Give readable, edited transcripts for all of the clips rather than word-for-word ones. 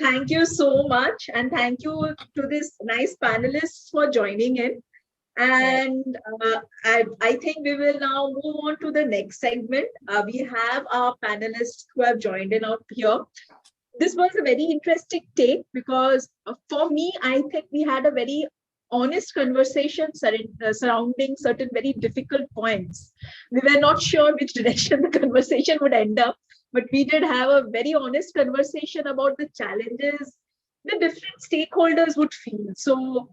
Thank you so much. And thank you to this nice panelists for joining in. And I think we will now move on to the next segment. We have our panelists who have joined in out here. This was a very interesting take because for me, I think we had a very honest conversation surrounding certain very difficult points. We were not sure which direction the conversation would end up, but we did have a very honest conversation about the challenges the different stakeholders would feel. So,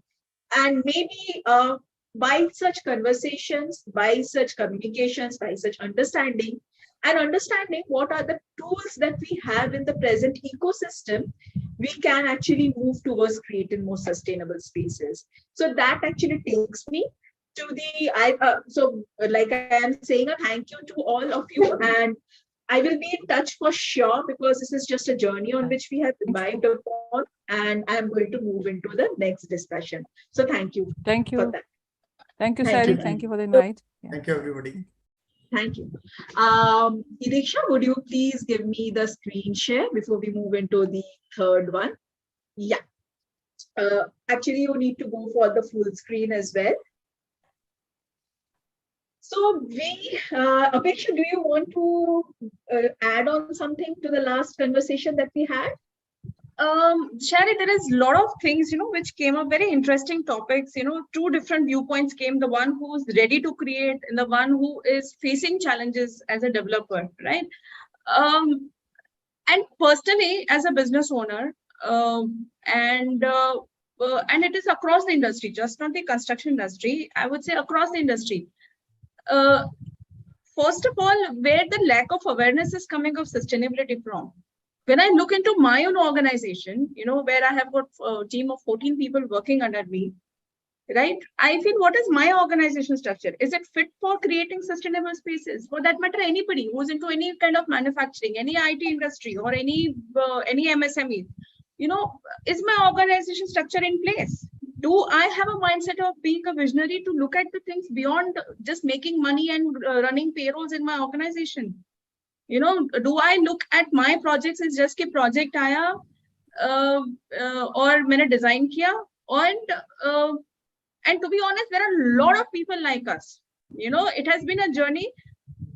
and maybe by such conversations, by such communications, by such understanding, and understanding what are the tools that we have in the present ecosystem, we can actually move towards creating more sustainable spaces. So that actually takes me to the, like I am saying, a thank you to all of you, and I will be in touch for sure because this is just a journey on which we have imbibed upon, and I am going to move into the next discussion. So thank you. Thank you. For that. Thank you, Sari. Thank you for the invite. Thank you, everybody. Thank you. Idisha, would you please give me the screen share before we move into the third one? Yeah. Actually, you need to go for the full screen as well. So Apeksha, do you want to add on something to the last conversation that we had? Shari, there is a lot of things, which came up, very interesting topics, two different viewpoints came, the one who's ready to create and the one who is facing challenges as a developer, right? And personally, as a business owner, and it is across the industry, just not the construction industry, I would say across the industry. First of all, where the lack of awareness is coming of sustainability from. When I look into my own organization, where I have got a team of 14 people working under me, right? I feel, what is my organization structure? Is it fit for creating sustainable spaces? For that matter, anybody who's into any kind of manufacturing, any IT industry or any MSME, is my organization structure in place? Do I have a mindset of being a visionary to look at the things beyond just making money and running payrolls in my organization? Do I look at my projects as just a project aaya or मैंने design किया? And to be honest, there are a lot of people like us. It has been a journey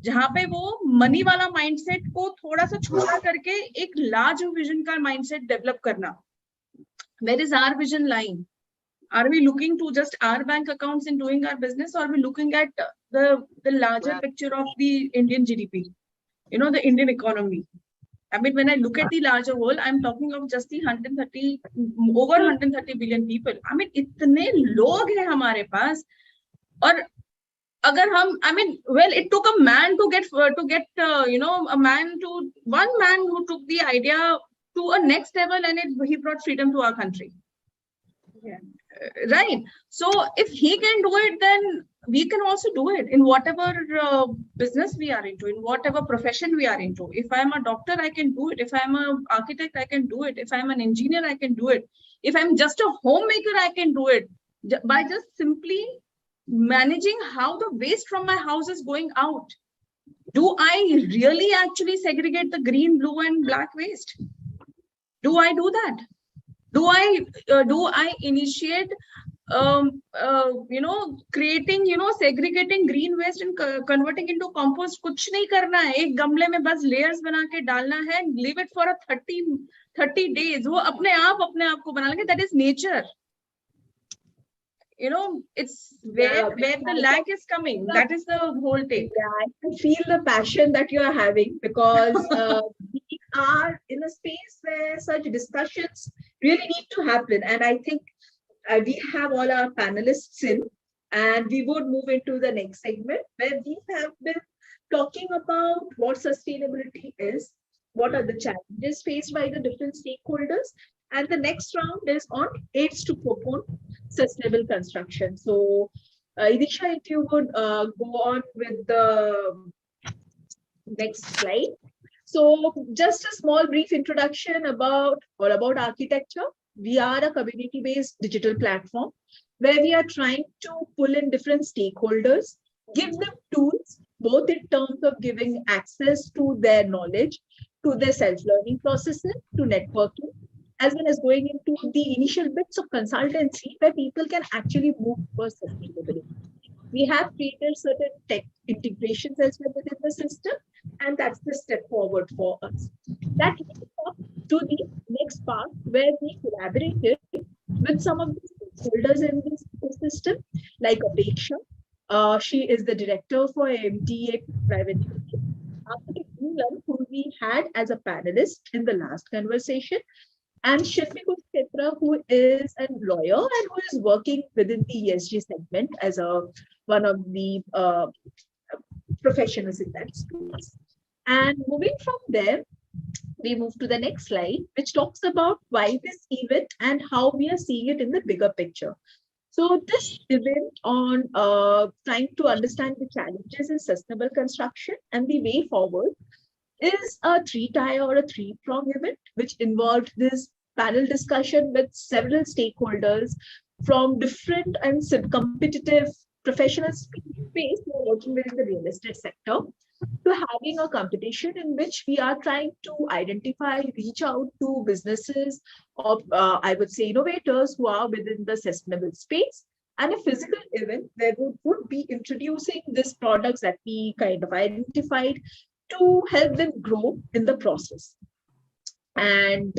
जहाँ पे वो money वाला mindset को थोड़ा सा छोटा करके एक large vision का mindset develop करना. Where is our vision lying? Are we looking to just our bank accounts in doing our business, or are we looking at the larger picture of the Indian GDP? The Indian economy. I mean, when I look at the larger whole, I'm talking of just the over 130 billion people. I mean, इतने लोग हैं हमारे पास. और अगर हम, well, it took a man to get one man who took the idea to a next level, and he brought freedom to our country. Yeah. Right. So if he can do it, then we can also do it in whatever business we are into, in whatever profession we are into. If I'm a doctor, I can do it. If I'm an architect, I can do it. If I'm an engineer, I can do it. If I'm just a homemaker, I can do it. By just simply managing how the waste from my house is going out. Do I really actually segregate the green, blue, and black waste? Do I do that? Do I initiate creating, segregating green waste and converting into compost? कुछ नहीं करना है, एक गमले में बस layers बना के डालना है, leave it for a 30 days, वो अपने आप को बना लेंगे. That is nature. It's where the lack is coming. That is the whole thing. Yeah, I can feel the passion that you are having, because we are in a space where such discussions really need to happen. And I think we have all our panelists in, and we would move into the next segment where we have been talking about what sustainability is, what are the challenges faced by the different stakeholders, and the next round is on aids to propone sustainable construction. So, Idisha, if you would go on with the next slide. So, just a small brief introduction about architecture. We are a community-based digital platform where we are trying to pull in different stakeholders, give them tools, both in terms of giving access to their knowledge, to their self-learning processes, to networking, as well as going into the initial bits of consultancy where people can actually move for sustainability. We have created certain tech integrations as well within the system, and that's the step forward for us. That leads up to the next part where we collaborated with some of the stakeholders in this ecosystem, like Apeksha. She is the director for MTA Private Limited. Architect Neelam, who we had as a panelist in the last conversation, and Shilpi Kshetra, who is a lawyer and who is working within the ESG segment as one of the professionals in that space. And moving from there, we move to the next slide, which talks about why this event and how we are seeing it in the bigger picture. So this event on trying to understand the challenges in sustainable construction and the way forward is a three-tier or a three-prong event, which involved this panel discussion with several stakeholders from different and competitive professional space who are working within the real estate sector, to having a competition in which we are trying to identify, reach out to businesses or I would say innovators who are within the sustainable space, and a physical event where we would be introducing these products that we kind of identified to help them grow in the process. And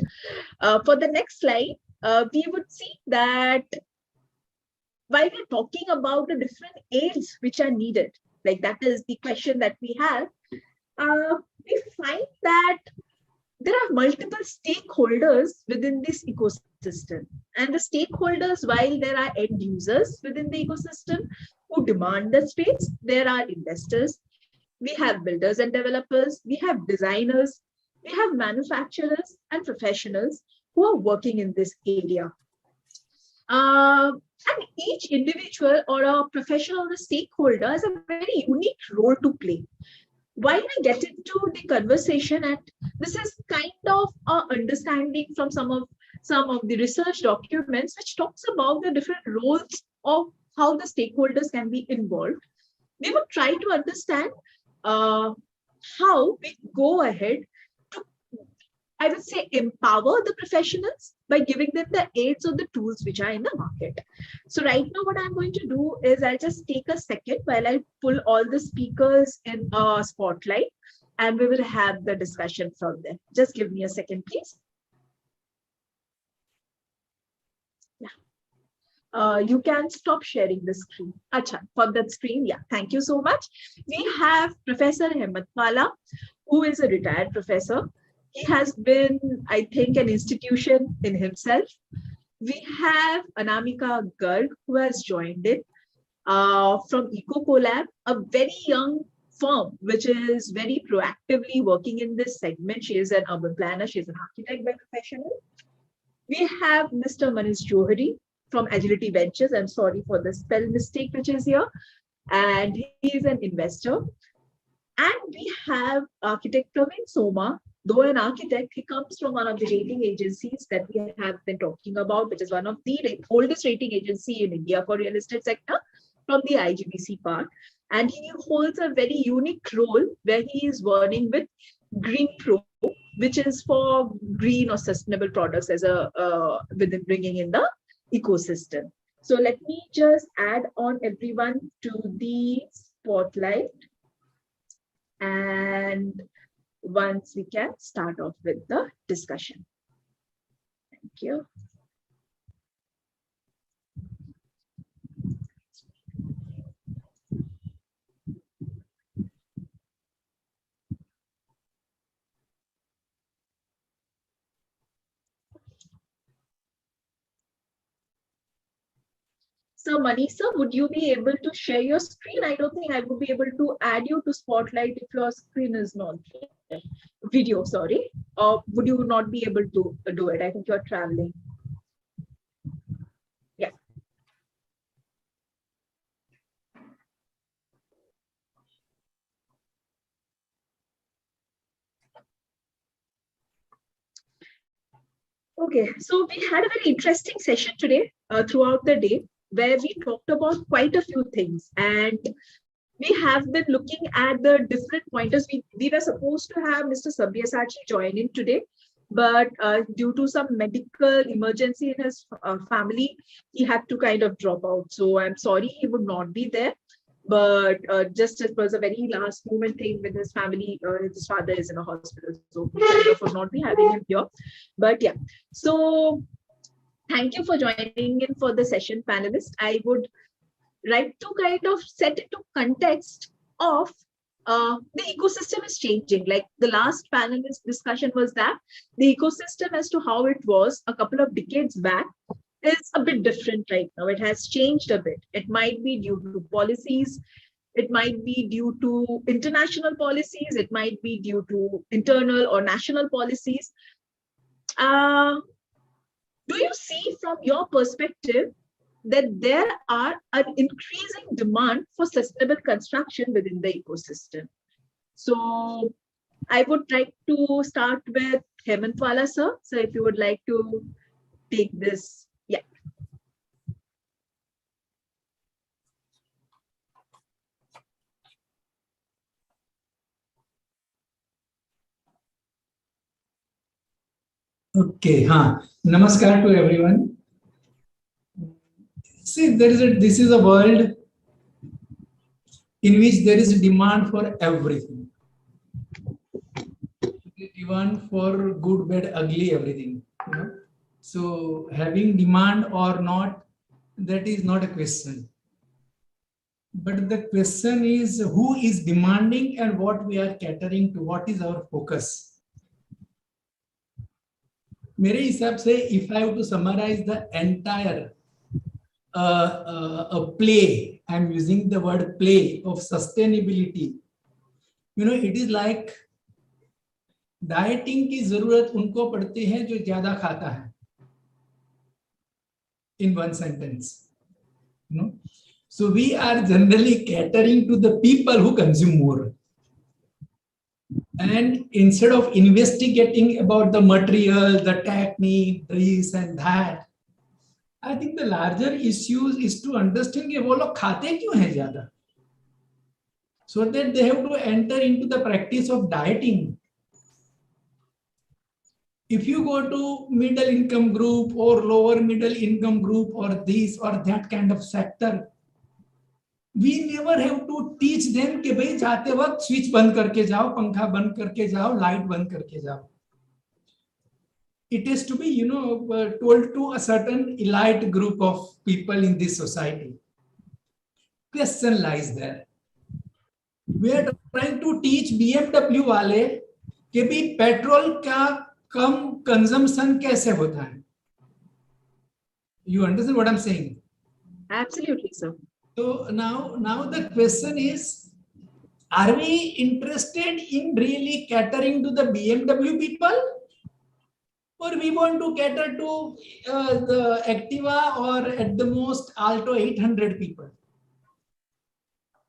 for the next slide, we would see that while we're talking about the different aids which are needed, like that is the question that we have, we find that there are multiple stakeholders within this ecosystem. And the stakeholders, while there are end users within the ecosystem who demand the space, there are investors, we have builders and developers, we have designers, we have manufacturers and professionals who are working in this area. And each individual or a professional or a stakeholder has a very unique role to play. While we get into the conversation, and this is kind of our understanding from some of the research documents which talks about the different roles of how the stakeholders can be involved, we would try to understand how we go ahead to, I would say, empower the professionals by giving them the aids or the tools which are in the market. So right now what I'm going to do is I'll just take a second while I pull all the speakers in a spotlight, and we will have the discussion from there. Just give me a second, please. Yeah. You can stop sharing the screen. Acha, for that screen, yeah, thank you so much. We have Professor Hemantwala, who is a retired professor. He has been, I think, an institution in himself. We have Anamika Garg, who has joined it from EcoCollab, a very young firm which is very proactively working in this segment. She is an urban planner, she is an architect by profession. We have Mr. Manish Johari from Agility Ventures. I'm sorry for the spell mistake which is here. And he is an investor. And we have architect Praveen Soma. Though an architect, he comes from one of the rating agencies that we have been talking about, which is one of the oldest rating agency in India for real estate sector, from the IGBC part. And he holds a very unique role where he is working with Green Pro, which is for green or sustainable products as within bringing in the ecosystem. So let me just add on everyone to the spotlight. And once we can start off with the discussion. Thank you. So Manisa, would you be able to share your screen? I don't think I would be able to add you to Spotlight if your screen is not there. Video, sorry. Or would you not be able to do it? I think you're traveling. Yeah. Okay, so we had a very interesting session today throughout the day, where we talked about quite a few things, and we have been looking at the different pointers. We were supposed to have Mr. Sabyasachi join in today, but due to some medical emergency in his family, he had to kind of drop out. So I'm sorry he would not be there. But just it was a very last moment thing with his family. His father is in a hospital, so we kind of would not be having him here. But yeah, so thank you for joining in for the session, panelists. I would like to kind of set into context of the ecosystem is changing. Like the last panelist discussion was that the ecosystem as to how it was a couple of decades back is a bit different right now. It has changed a bit. It might be due to policies. It might be due to international policies. It might be due to internal or national policies. Do you see from your perspective that there are an increasing demand for sustainable construction within the ecosystem? So I would like to start with Hemantwala, sir. So if you would like to take this. Yeah. Okay, Namaskar to everyone. See, this is a world in which there is a demand for everything. Demand for good, bad, ugly, everything. You know? So having demand or not, that is not a question. But the question is who is demanding and what we are catering to, what is our focus. मेरे हिसाब से if I have to summarize the entire play, I'm using the word play of sustainability. You know, it is like dieting की जरूरत उनको पड़ती है जो ज्यादा खाता है. In one sentence, you know. So we are generally catering to the people who consume more. And instead of investigating about the material, the technique, this and that, I think the larger issue is to understand कि वो लोग खाते क्यों हैं ज़्यादा, so that they have to enter into the practice of dieting. If you go to middle income group or lower middle income group or this or that kind of sector, we never have to teach them कि भाई जाते वक्त switch बंद करके जाओ, पंखा बंद करके जाओ, लाइट बंद करके जाओ. It is to be, you know, told to a certain elite group of people in this society. Question lies there. We are trying to teach BMW वाले कि भी पेट्रोल का कम consumption कैसे होता है. You understand what I'm saying? Absolutely, sir. So now the question is, are we interested in really catering to the BMW people, or we want to cater to the Activa or at the most Alto 800 people?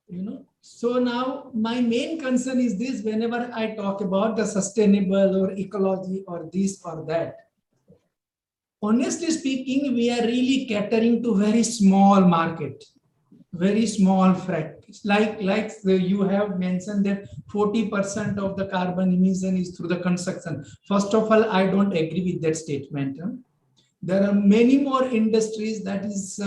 You know. So now my main concern is this: whenever I talk about the sustainable or ecology or this or that, honestly speaking, we are really catering to very small market. Very small fractions, like you have mentioned that 40% of the carbon emission is through the construction. First of all, I don't agree with that statement. There are many more industries that is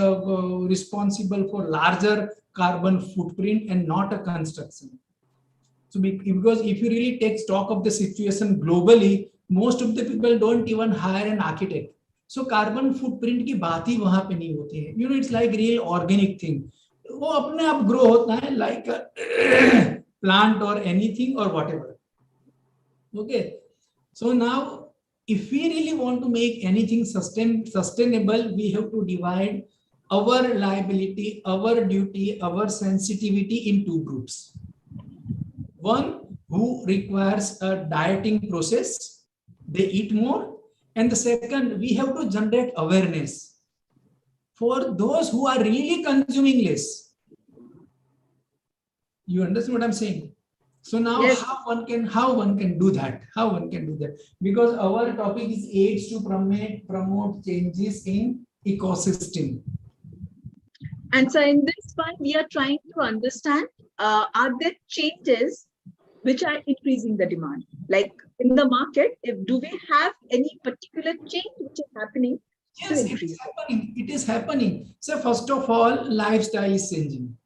responsible for larger carbon footprint and not a construction. So because if you really take stock of the situation globally, most of the people don't even hire an architect. So carbon footprint की बात ही वहाँ पे नहीं होती है. You know, it's like real organic thing. वो अपने आप ग्रो होता है like a plant or anything or whatever. Okay, so now if we really want to make anything sustainable, we have to divide our liability, our duty, our sensitivity in two groups. One who requires a dieting process, they eat more, and the second, we have to generate awareness for those who are really consuming less. You understand what I'm saying? So now, yes. how one can do that? How one can do that? Because our topic is aids to promote changes in ecosystem. And so in this one, we are trying to understand, are there changes which are increasing the demand? like in the market, do we have any particular change which is happening to Yes, it increase is happening. It is happening. So first of all, lifestyle is changing.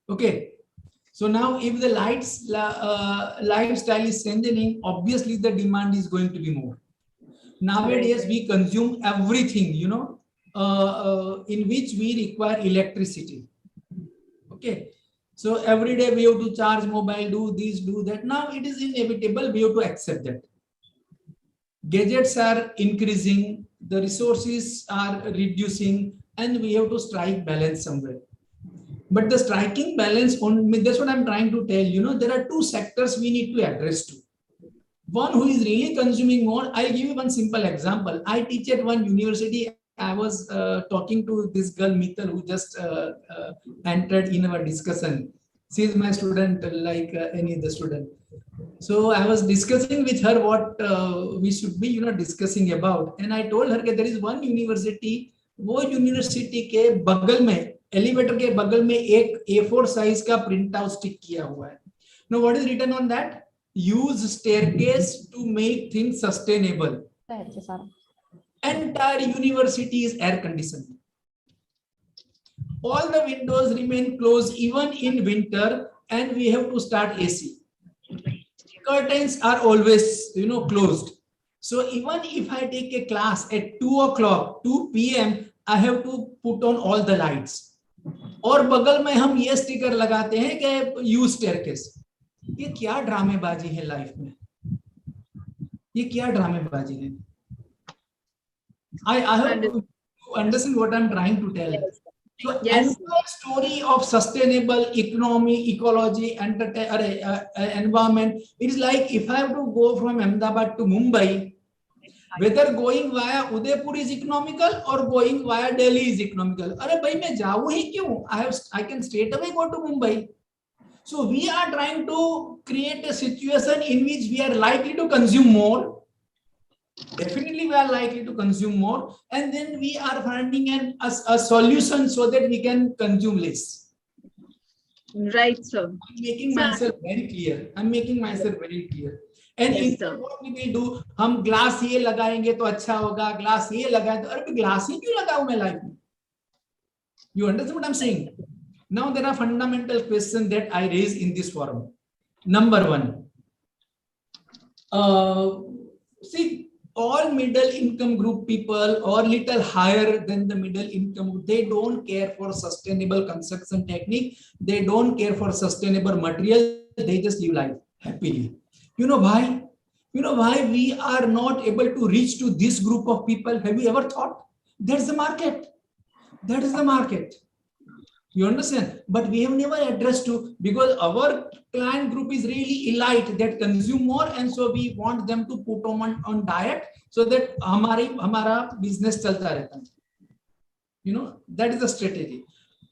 Okay. So now if the lifestyle is changing, obviously the demand is going to be more. Nowadays, we consume everything, in which we require electricity. Okay. So every day we have to charge mobile, do this, do that. Now it is inevitable. We have to accept that. Gadgets are increasing, the resources are reducing, and we have to strike balance somewhere. But the striking balance, that's what I'm trying to tell. There are two sectors we need to address to. One who is really consuming more. I'll give you one simple example. I teach at one university. I was talking to this girl, Mittal, who just entered in our discussion. She is my student, like any other student. So I was discussing with her what we should be, discussing about. And I told her that there is one university, वो university के बगल में, elevator के बगल में एक A4 size का print out stick किया हुआ है. Now what is written on that? Use staircase to make things sustainable. Entire university is air conditioned. All the windows remain closed even in winter, and we have to start AC. Curtains are always, closed. So even if I take a class at 2 p.m, I have to put on all the lights. और बगल में हम ये sticker लगाते हैं कि use staircase. ये क्या ड्रामेबाजी है लाइफ में? ये क्या ड्रामेबाजी है? I hope you understand what I'm trying to tell. So entire story of sustainable economy, ecology, environment, it is like if I have to go from Ahmedabad to Mumbai, whether going via Udaipur is economical or going via Delhi is economical. अरे भाई मैं जाऊँ ही क्यों? I can straight away go to Mumbai. So we are trying to create a situation in which we are likely to consume more. Definitely we are likely to consume more, and then we are finding a solution so that we can consume less. Right, sir. I'm making myself very clear. And Yes, in what we will do, हम glass ये लगाएंगे तो अच्छा होगा, glass ये लगाए तो अरे glass ही क्यों लगाऊं मैं life में? You understand what I'm saying? Now there are fundamental questions that I raise in this forum. Number one, see, all middle income group people or little higher than the middle income, they don't care for sustainable construction technique. They don't care for sustainable material. They just live life happily. You know why? You know why we are not able to reach to this group of people? Have you ever thought? That's the market. That is the market. You understand? But we have never addressed to, because our client group is really elite that consume more, and so we want them to put on diet so that हमारा business चलता रहता है. That is the strategy.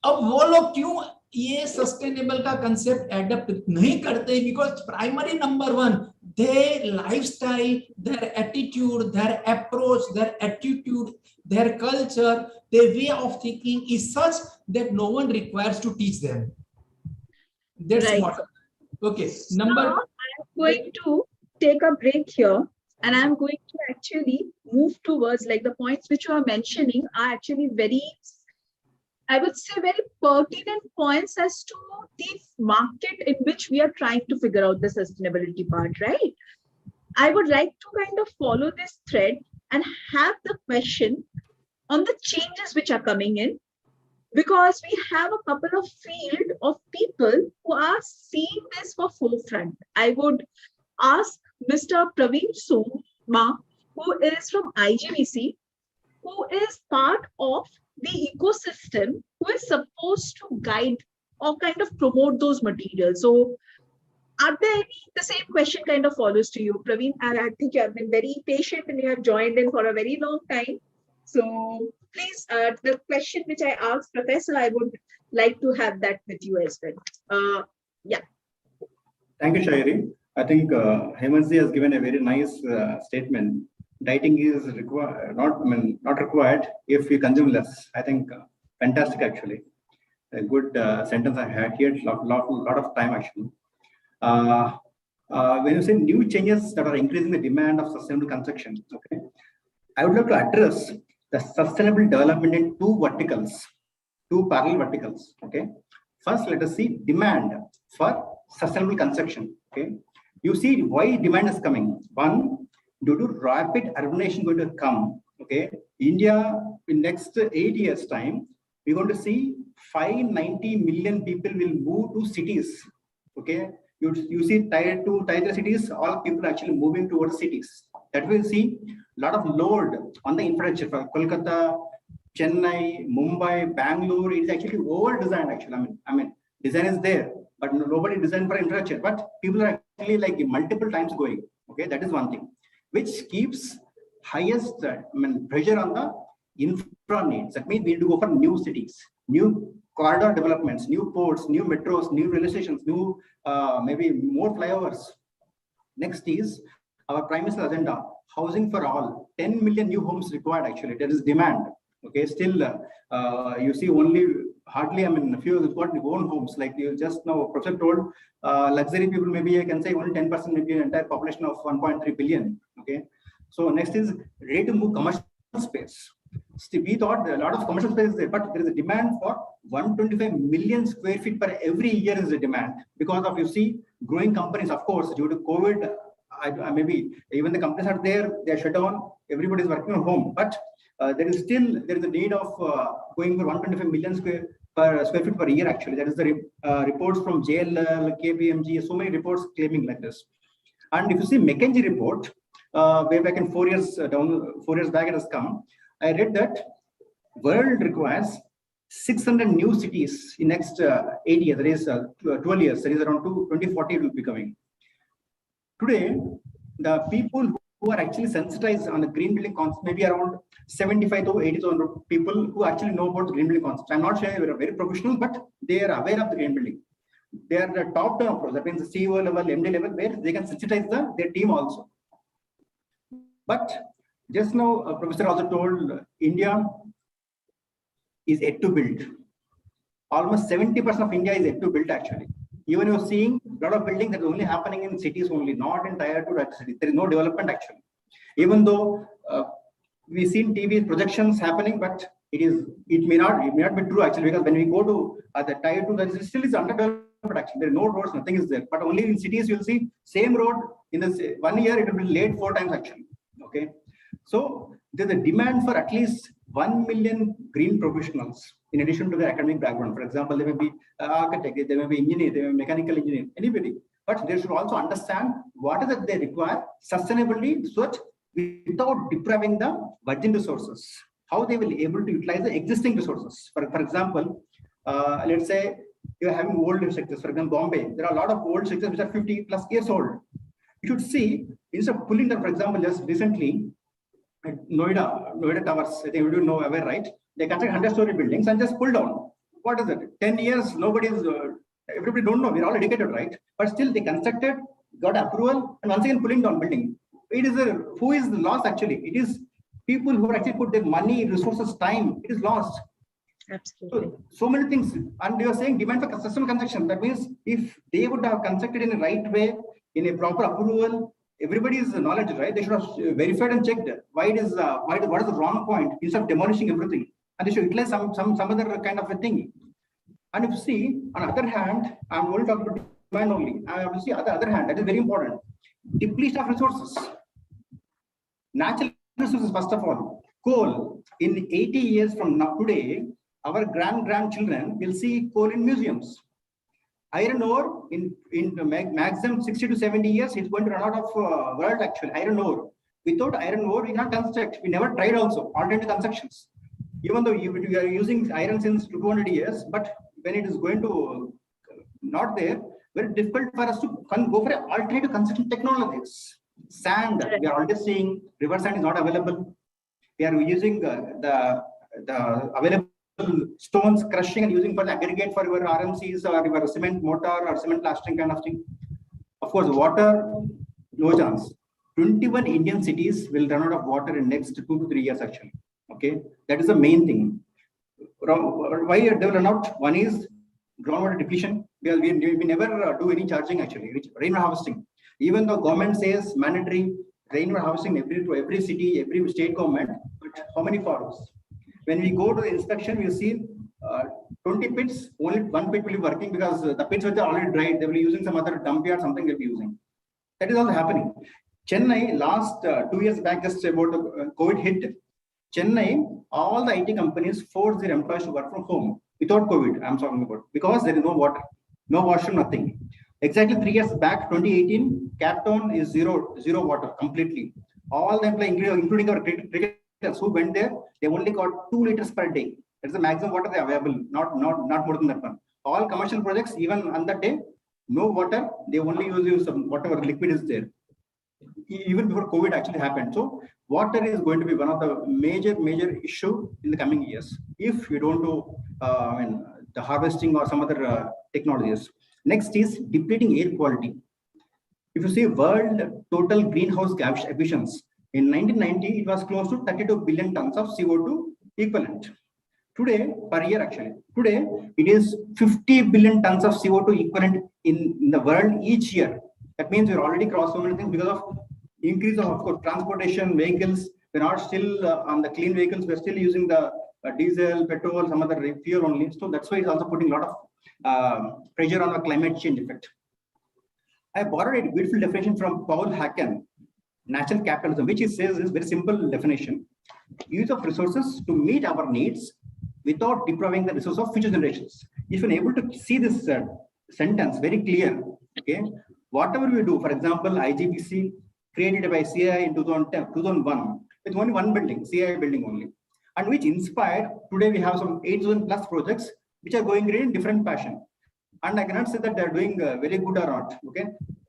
अब वो लोग क्यों ये sustainable का concept adapt नहीं करते? Because primary number one, their lifestyle, their attitude, their approach, their attitude, their culture, their way of thinking is such that no one requires to teach them. That's right. what. Okay. Now, I'm going to take a break here, and I'm going to actually move towards, like, the points which you are mentioning are actually very, I would say, very pertinent points as to the market in which we are trying to figure out the sustainability part, right? I would like to kind of follow this thread and have the question on the changes which are coming in, because we have a couple of field of people who are seeing this for forefront. I would ask Mr. Praveen Soma, who is from IGBC, who is part of the ecosystem, who is supposed to guide or kind of promote those materials. So are there any, the same question kind of follows to you, Praveen? I think you have been very patient and you have joined in for a very long time. So please, the question which I asked Professor, I would like to have that with you as well. Yeah. Thank you, Shairi. I think Hemantji has given a very nice statement. Dieting is not required if we consume less. I think fantastic, actually. A good sentence I had here. Lot of time actually. when you say new changes that are increasing the demand of sustainable construction, okay, I would like to address the sustainable development in two verticals, two parallel verticals. Okay, first let us see demand for sustainable construction. Okay, you see why demand is coming. One, due to rapid urbanization going to come. Okay, India in next 8 years time, we're going to see 590 million people will move to cities. Okay, you see tier 2, tier 3 cities, all people actually moving towards cities. That will see a lot of load on the infrastructure for Kolkata, Chennai, Mumbai, Bangalore. It is actually over designed actually. I mean, design is there, but nobody designed for infrastructure. But people are actually like multiple times going. Okay, that is one thing, which keeps highest pressure on the infra needs. That means we need to go for new cities, new corridor developments, new ports, new metros, new railway stations, new maybe more flyovers. Next is our Prime Minister's agenda, housing for all. 10 million new homes required actually. There is demand. Okay, still you see only hardly, a few have got own homes. Like you just now, Professor told, luxury people maybe I can say only 10%, maybe an entire population of 1.3 billion. Okay, so next is ready to move commercial space. Still, we thought a lot of commercial space is there, but there is a demand for 125 million square feet per every year is the demand because of, you see, growing companies. Of course, due to COVID, maybe even the companies are there, they are shut down, everybody is working from home, but there is a need of going for 125 million square feet per year actually. That is the reports from JLL, KPMG, so many reports claiming like this. And if you see McKinsey report, way back in 4 years back it has come, I read that world requires 600 new cities in next 8 years, that is 12 years, that is around 2040 it will be coming. Today, the people who are actually sensitized on the green building concept, maybe around 75 to 80,000 people who actually know about the green building concept. I'm not saying they're very professional, but they are aware of the green building. They are the top-down approach, that means the CEO level, MD level, where they can sensitize their team also. But just now, Professor also told India is yet to build. Almost 70% of India is yet to build actually. Even you're seeing a lot of building that is only happening in cities only, not in tier 2 cities. There is no development actually. Even though we've seen TV projections happening, but it may not be true actually, because when we go to the tier 2, there still is underdevelopment actually. There are no roads, nothing is there. But only in cities you'll see same road in the 1 year it will be laid 4 times actually. Okay. So there's a demand for at least 1 million green professionals in addition to their academic background. For example, they may be architect, they may be engineer, they may be mechanical engineer, anybody. But they should also understand what is it they require sustainably, so that without depriving the virgin resources, how they will be able to utilize the existing resources. For example, let's say you're having old sectors. For example, Bombay, there are a lot of old sectors which are 50 plus years old. You should see, instead of pulling them, for example, just recently, Noida Towers, I think you know aware, right? They construct 100-story buildings and just pull down. What is it? 10 years, everybody don't know. We're all educated, right? But still they constructed, got approval, and once again pulling down building. It is who is the loss actually? It is people who actually put their money, resources, time. It is lost. Absolutely. So many things. And they are saying demand for sustainable construction. That means if they would have constructed in the right way, in a proper approval, everybody's knowledge, right? They should have verified and checked what is the wrong point instead of demolishing everything, and they should utilize some other kind of a thing. And if you see, on the other hand, I'm only talking about demand only. I will see on the other hand, that is very important. Depletion of resources, natural resources. First of all, coal. In 80 years from now today, our grandchildren will see coal in museums. Iron ore, in maximum 60 to 70 years, it's going to run out of world actually. Iron ore. Without iron ore, we cannot construct. We never tried also alternative constructions. Even though we are using iron since 200 years, but when it is going to not there, very difficult for us to go for alternative construction technologies. Sand, we are already seeing river sand is not available. We are using the available stones, crushing and using for the aggregate for your RMCs or your cement mortar or cement plastering kind of thing. Of course, water, no chance. 21 Indian cities will run out of water in next 2 to 3 years actually. Okay, that is the main thing. Why they will run out? One is groundwater depletion. We never do any charging actually, rain harvesting. Even though government says mandatory rainwater harvesting every city, every state government, but how many follows? When we go to the inspection, we see 20 pits, only one pit will be working because the pits which are already dried, they will be using some other dump yard, something they'll be using. That is also happening. Chennai, last 2 years back, just about COVID hit, Chennai, all the IT companies forced their employees to work from home without COVID, I'm talking about, because there is no water, no washroom, nothing. Exactly 3 years back, 2018, Cape Town is zero water completely. All the employees, including our cricketers who went there, they only got 2 liters per day. That's the maximum water they available, not more than that one. All commercial projects, even on that day, no water, they only use some whatever liquid is there. Even before COVID actually happened. So water is going to be one of the major issue in the coming years if we don't do the harvesting or some other technologies. Next is depleting air quality. If you see world total greenhouse gas emissions in 1990, it was close to 32 billion tons of CO2 equivalent. Today, per year actually, today it is 50 billion tons of CO2 equivalent in the world each year. That means we're already crossed so many things because of increase of course, transportation, vehicles. We're not still on the clean vehicles. We're still using the diesel, petrol, some other fuel only. So that's why it's also putting a lot of pressure on the climate change effect. I borrowed a beautiful definition from Paul Hacken, natural capitalism, which he says is very simple definition: use of resources to meet our needs without depriving the resource of future generations. If you're able to see this sentence very clear, okay, whatever we do, for example, IGBC created by CII in 2001, with only one building, CII building only, and which inspired, today we have some 8,000 plus projects which are going in different fashion. And I cannot say that they're doing very good or not, okay.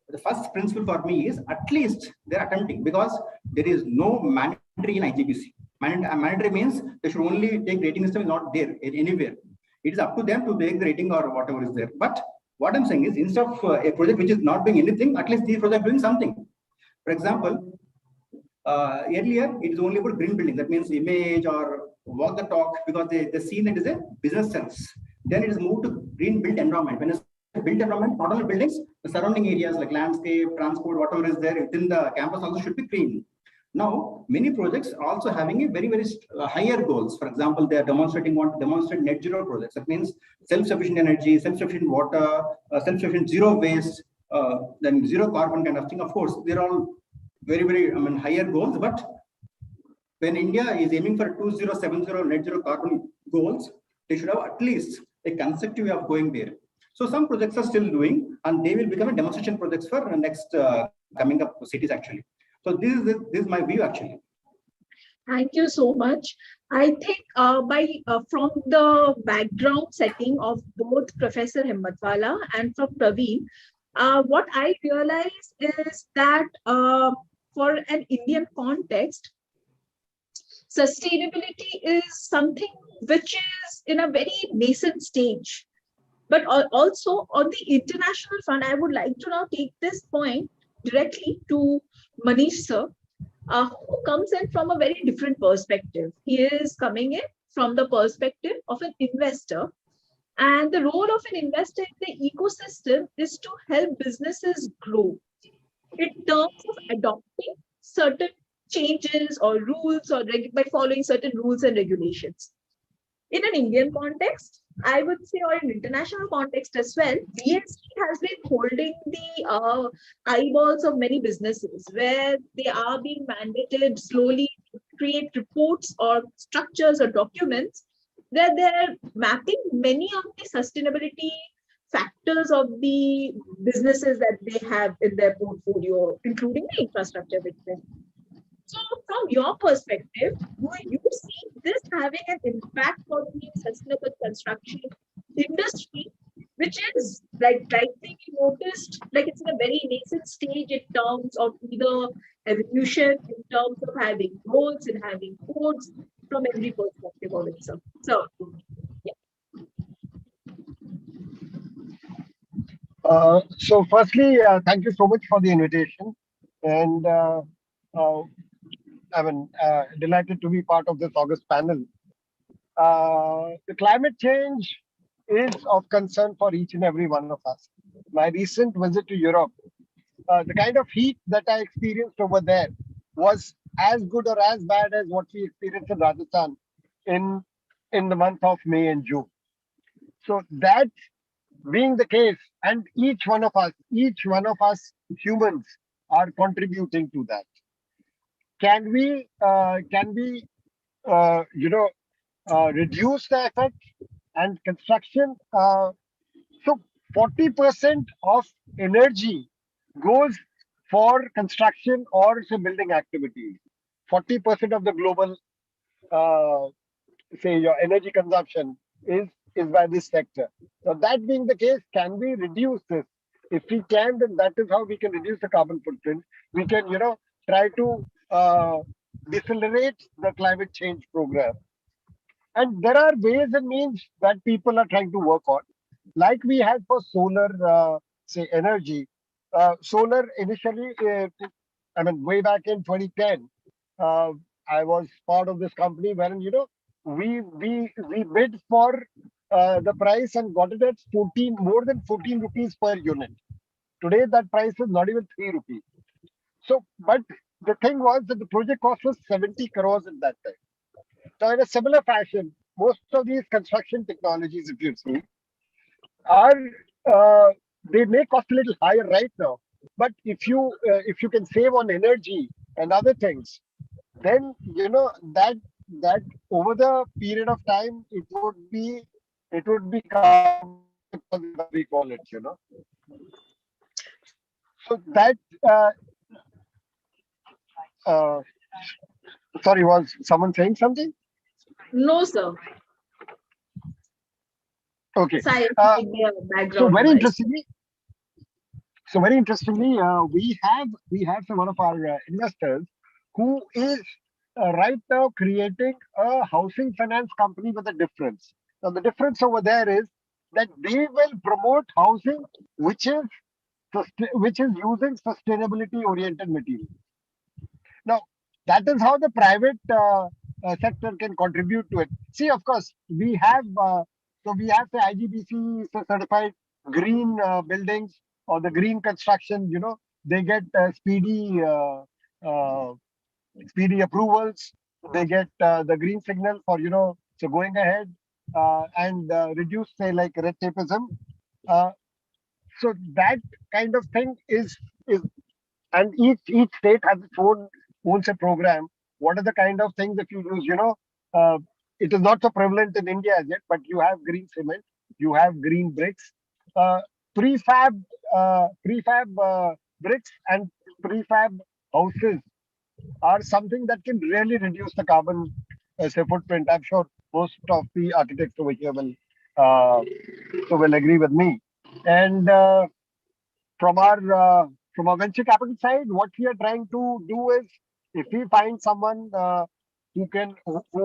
The first principle for me is at least they're attempting, because there is no mandatory in IGBC. Mandatory means they should only take rating system, is not there anywhere. It is up to them to take the rating or whatever is there. But what I'm saying is, instead of a project which is not doing anything, at least these projects are doing something. For example, earlier it is only about green building. That means image or walk the talk, because they see that is a business sense. Then it is moved to green built environment. When it's built environment, not only buildings, the surrounding areas like landscape, transport, whatever is there within the campus also should be green. Now, many projects are also having a very higher goals. For example, they are want to demonstrate net zero projects. That means self-sufficient energy, self-sufficient water, self-sufficient zero waste, then zero carbon kind of thing. Of course, they're all very higher goals. But when India is aiming for 2070 net zero carbon goals, they should have at least a concept way of going there. So some projects are still doing, and they will become a demonstration projects for the next coming up cities actually. So this is my view actually. Thank you so much. I think from the background setting of both Professor Himmatwala and from Praveen, what I realized is that for an Indian context, sustainability is something which is in a very nascent stage. But also on the international front, I would like to now take this point directly to Manish sir, who comes in from a very different perspective. He is coming in from the perspective of an investor. And the role of an investor in the ecosystem is to help businesses grow in terms of adopting certain changes or rules, or by following certain rules and regulations. In an Indian context, I would say, or in international context as well, ESG has been holding the eyeballs of many businesses, where they are being mandated slowly to create reports or structures or documents where they're mapping many of the sustainability factors of the businesses that they have in their portfolio, including the infrastructure with them. So from your perspective, do you see this having an impact on the sustainable construction industry, which is like rightly noticed, like it's in a very nascent stage in terms of either evolution, in terms of having goals and having codes from every perspective of itself. So, yeah. So firstly, thank you so much for the invitation. And I'm delighted to be part of this August panel. The climate change is of concern for each and every one of us. My recent visit to Europe the kind of heat that I experienced over there was as good or as bad as what we experienced in Rajasthan in the month of May and June. So that being the case, and each one of us humans are contributing to that. Can we reduce the effect and construction? So 40% of energy goes for construction or say building activities. 40% of the global say your energy consumption is by this sector. So that being the case, can we reduce this? If we can, then that is how we can reduce the carbon footprint. We can, try to decelerate the climate change program. And there are ways and means that people are trying to work on, like we had for solar, say energy. Solar initially, way back in 2010, I was part of this company wherein we bid for the price and got it at more than 14 rupees per unit. Today that price is not even 3 rupees. So, but the thing was that the project cost was 70 crores at that time. So in a similar fashion, most of these construction technologies, if you see, are they may cost a little higher right now. But if you can save on energy and other things, then that over the period of time it would be we call it, So that sorry, was someone saying something? No, sir. Okay. Silent background So very noise. interestingly, we have one of our investors who is right now creating a housing finance company with a difference. Now the difference over there is that they will promote housing which is using sustainability oriented material. Now that is how the private sector can contribute to it. See, of course, we have the IGBC certified green buildings or the green construction. They get speedy approvals. They get the green signal for so going ahead and reduce say like red tapeism. So that kind of thing is and each state has its own say program. What are the kind of things that you use? It is not so prevalent in India as yet, but you have green cement, you have green bricks, prefab bricks and prefab houses are something that can really reduce the carbon say footprint. I'm sure most of the architects over here will agree with me. And from our venture capital side, what we are trying to do is, if we find someone who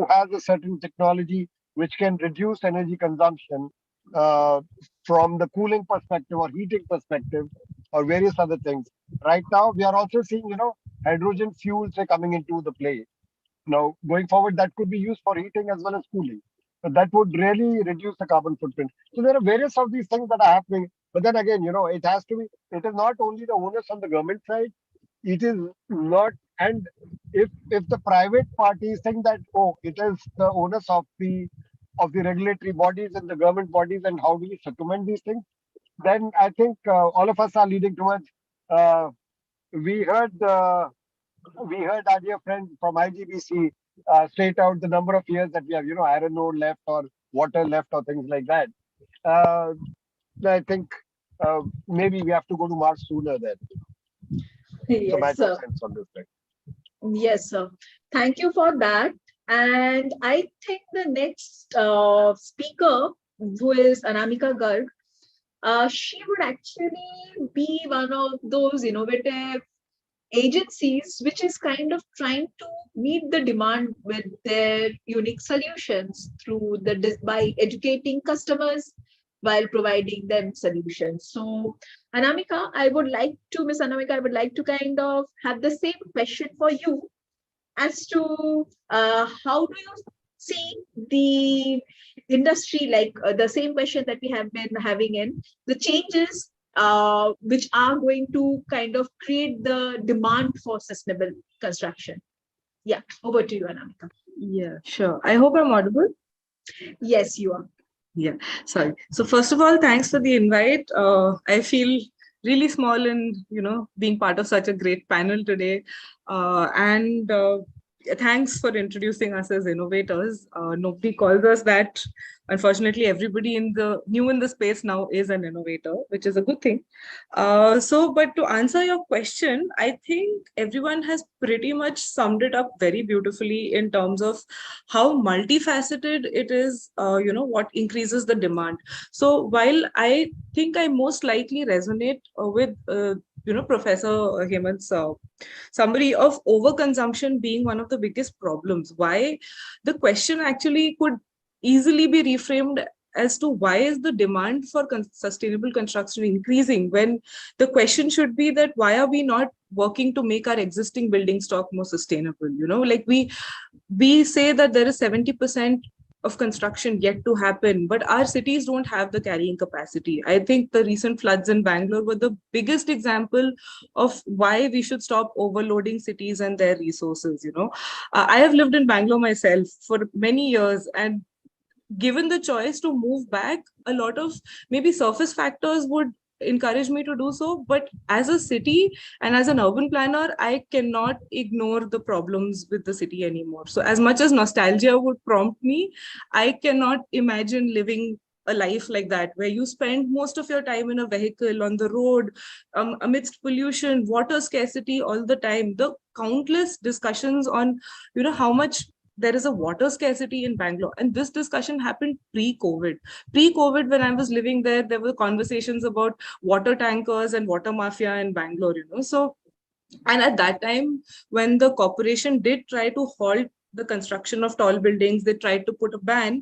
has a certain technology which can reduce energy consumption from the cooling perspective or heating perspective or various other things. Right now, we are also seeing hydrogen fuels are coming into the play. Now, going forward, that could be used for heating as well as cooling. But that would really reduce the carbon footprint. So there are various of these things that are happening. But then again, it has to be, it is not only the onus on the government side, it is not, and if the private parties think that, oh, it is the onus of the regulatory bodies and the government bodies and how do we circumvent these things, then I think all of us are leading towards, we heard our dear friend from IGBC state out the number of years that we have, iron ore left or water left or things like that. I think maybe we have to go to Mars sooner then. Yes, sir. Sense on this thing. Yes, sir. Thank you for that. And I think the next speaker, who is Anamika Garg, she would actually be one of those innovative agencies which is kind of trying to meet the demand with their unique solutions by educating customers while providing them solutions. So Anamika, I would like to kind of have the same question for you as to how do you see the industry, like the same question that we have been having in the changes which are going to kind of create the demand for sustainable construction. Yeah, over to you, Anamika. Yeah, sure. I hope I'm audible. Yes, you are. Yeah, sorry. So first of all, thanks for the invite. I feel really small in, being part of such a great panel today. And thanks for introducing us as innovators. Nobody calls us that. Unfortunately, everybody new in the space now is an innovator, which is a good thing. But to answer your question, I think everyone has pretty much summed it up very beautifully in terms of how multifaceted it is, what increases the demand. So while I think I most likely resonate with, Professor Hemant's summary of overconsumption being one of the biggest problems, why the question actually could easily be reframed as to why is the demand for sustainable construction increasing, when the question should be that why are we not working to make our existing building stock more sustainable? Like we say that there is 70% of construction yet to happen, but our cities don't have the carrying capacity. I think the recent floods in Bangalore were the biggest example of why we should stop overloading cities and their resources. I have lived in Bangalore myself for many years, and given the choice to move back, a lot of maybe surface factors would encourage me to do so. But as a city and as an urban planner, I cannot ignore the problems with the city anymore. So as much as nostalgia would prompt me, I cannot imagine living a life like that, where you spend most of your time in a vehicle on the road, amidst pollution, water scarcity all the time. The countless discussions on, how much there is a water scarcity in Bangalore. And this discussion happened pre-COVID. Pre-COVID, when I was living there, there were conversations about water tankers and water mafia in Bangalore, So, and at that time, when the corporation did try to halt the construction of tall buildings, they tried to put a ban.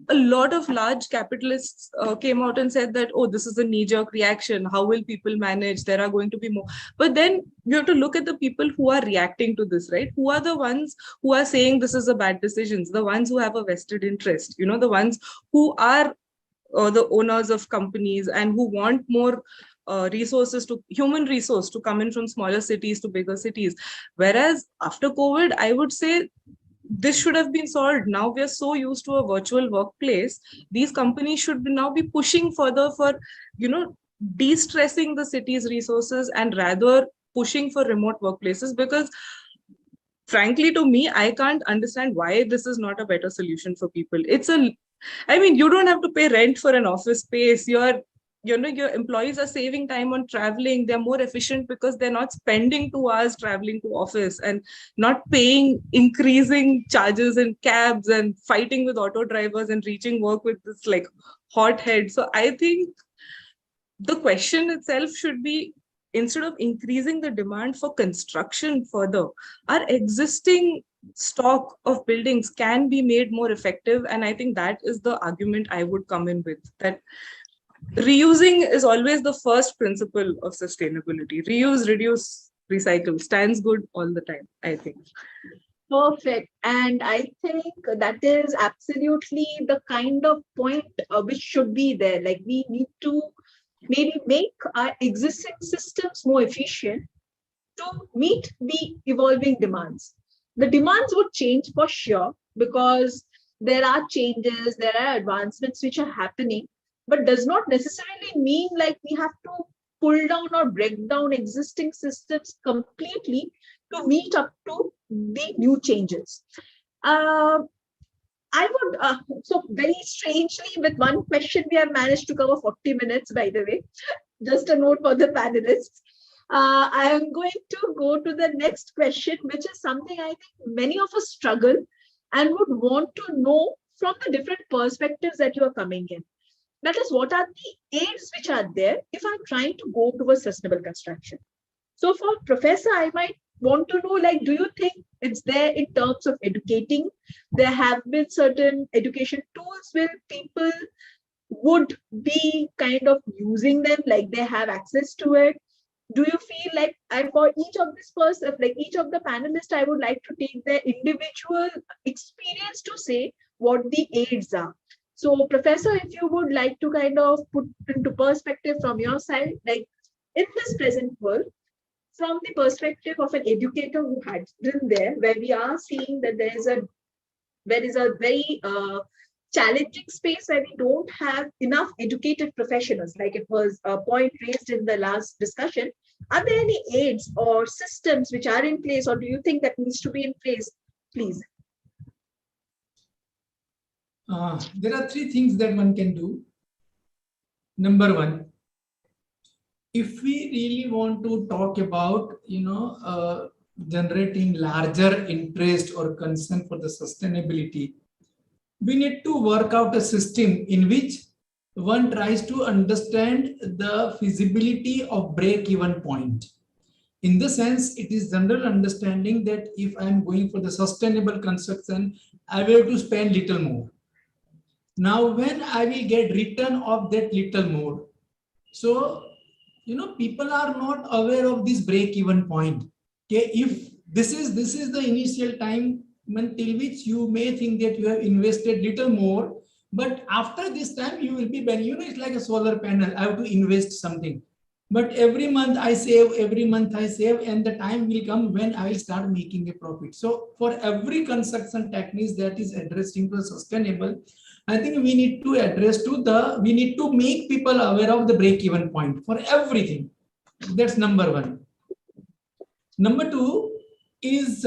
A lot of large capitalists came out and said that, oh, this is a knee-jerk reaction. How will people manage? There are going to be more. But then you have to look at the people who are reacting to this, right? Who are the ones who are saying this is a bad decision? The ones who have a vested interest, the ones who are the owners of companies and who want more human resource to come in from smaller cities to bigger cities. Whereas after COVID, I would say this should have been solved. Now we are so used to a virtual workplace. These companies should now be pushing further for, de-stressing the city's resources and rather pushing for remote workplaces, because frankly, to me, I can't understand why this is not a better solution for people. You don't have to pay rent for an office space. Your employees are saving time on traveling. They're more efficient because they're not spending 2 hours traveling to office and not paying increasing charges in cabs and fighting with auto drivers and reaching work with this like hot head. So I think the question itself should be, instead of increasing the demand for construction further, our existing stock of buildings can be made more effective. And I think that is the argument I would come in with, that reusing is always the first principle of sustainability. Reuse, reduce, recycle stands good all the time, I think. Perfect. And I think that is absolutely the kind of point which should be there. Like, we need to maybe make our existing systems more efficient to meet the evolving demands. The demands would change for sure, because there are changes, there are advancements which are happening, but does not necessarily mean like we have to pull down or break down existing systems completely to meet up to the new changes. I would, so very strangely, with one question, we have managed to cover 40 minutes, by the way. Just a note for the panelists. I am going to go to the next question, which is something I think many of us struggle and would want to know from the different perspectives that you are coming in. That is, what are the aids which are there if I'm trying to go towards sustainable construction? So for Professor, I might want to know, like, do you think it's there in terms of educating? There have been certain education tools where people would be kind of using them, like they have access to it. Do you feel like, and for each of this person, like each of the panelists, I would like to take their individual experience to say what the aids are. So, Professor, if you would like to kind of put into perspective from your side, like in this present world, from the perspective of an educator who had been there, where we are seeing that there is a very challenging space where we don't have enough educated professionals, like it was a point raised in the last discussion. Are there any aids or systems which are in place, or do you think that needs to be in place? Please. There are three things that one can do. Number one, if we really want to talk about, generating larger interest or concern for the sustainability, we need to work out a system in which one tries to understand the feasibility of break-even point. In the sense, it is general understanding that if I am going for the sustainable construction, I will have to spend little more. Now, when I will get return of that little more, so people are not aware of this break-even point. Okay, if this is the initial time until which you may think that you have invested little more, but after this time you will be it's like a solar panel. I have to invest something, but every month I save, and the time will come when I will start making a profit. So for every construction technique that is addressing to sustainable, I think we need to make people aware of the break-even point for everything. That's number one. Number two is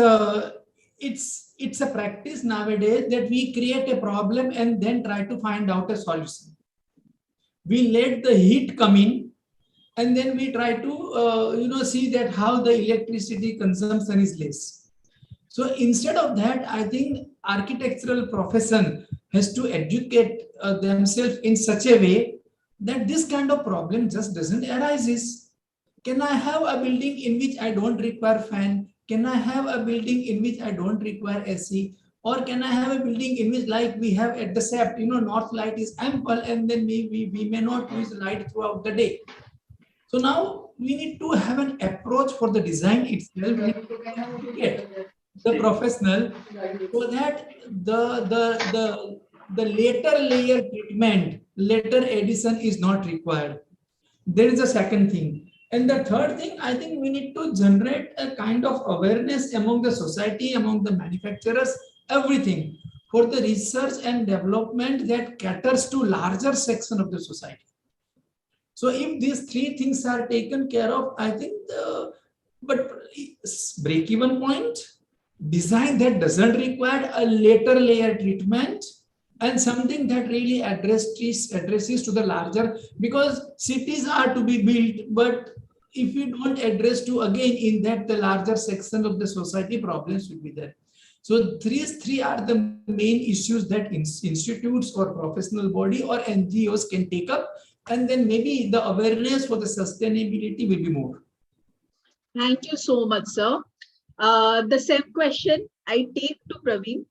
it's a practice nowadays that we create a problem and then try to find out a solution. We let the heat come in, and then we try to see that how the electricity consumption is less. So instead of that, I think architectural profession has to educate themselves in such a way that this kind of problem just doesn't arise. Can I have a building in which I don't require fan? Can I have a building in which I don't require AC? Or can I have a building in which, like we have at the SAP, north light is ample, and then we may not use light throughout the day. So now we need to have an approach for the design itself. We need to kind of get the professional so that the later layer treatment, later addition is not required. There is a second thing. And the third thing, I think we need to generate a kind of awareness among the society, among the manufacturers, everything, for the research and development that caters to larger section of the society. So if these three things are taken care of, I think but break-even point, design that doesn't require a later layer treatment, and something that really addresses to the larger, because cities are to be built, but if you don't address to again in that the larger section of the society, problems will be there. So these three are the main issues that institutes or professional body or NGOs can take up, and then maybe the awareness for the sustainability will be more. Thank you so much, sir. The same question I take to Praveen.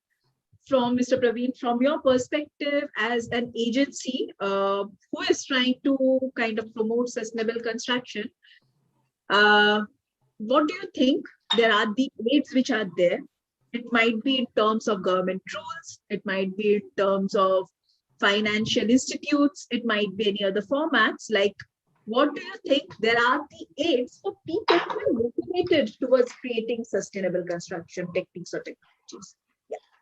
From Mr. Praveen, from your perspective as an agency who is trying to kind of promote sustainable construction, what do you think there are the aids which are there? It might be in terms of government rules, it might be in terms of financial institutes, it might be any other formats. Like, what do you think there are the aids for people who are motivated towards creating sustainable construction techniques or technologies?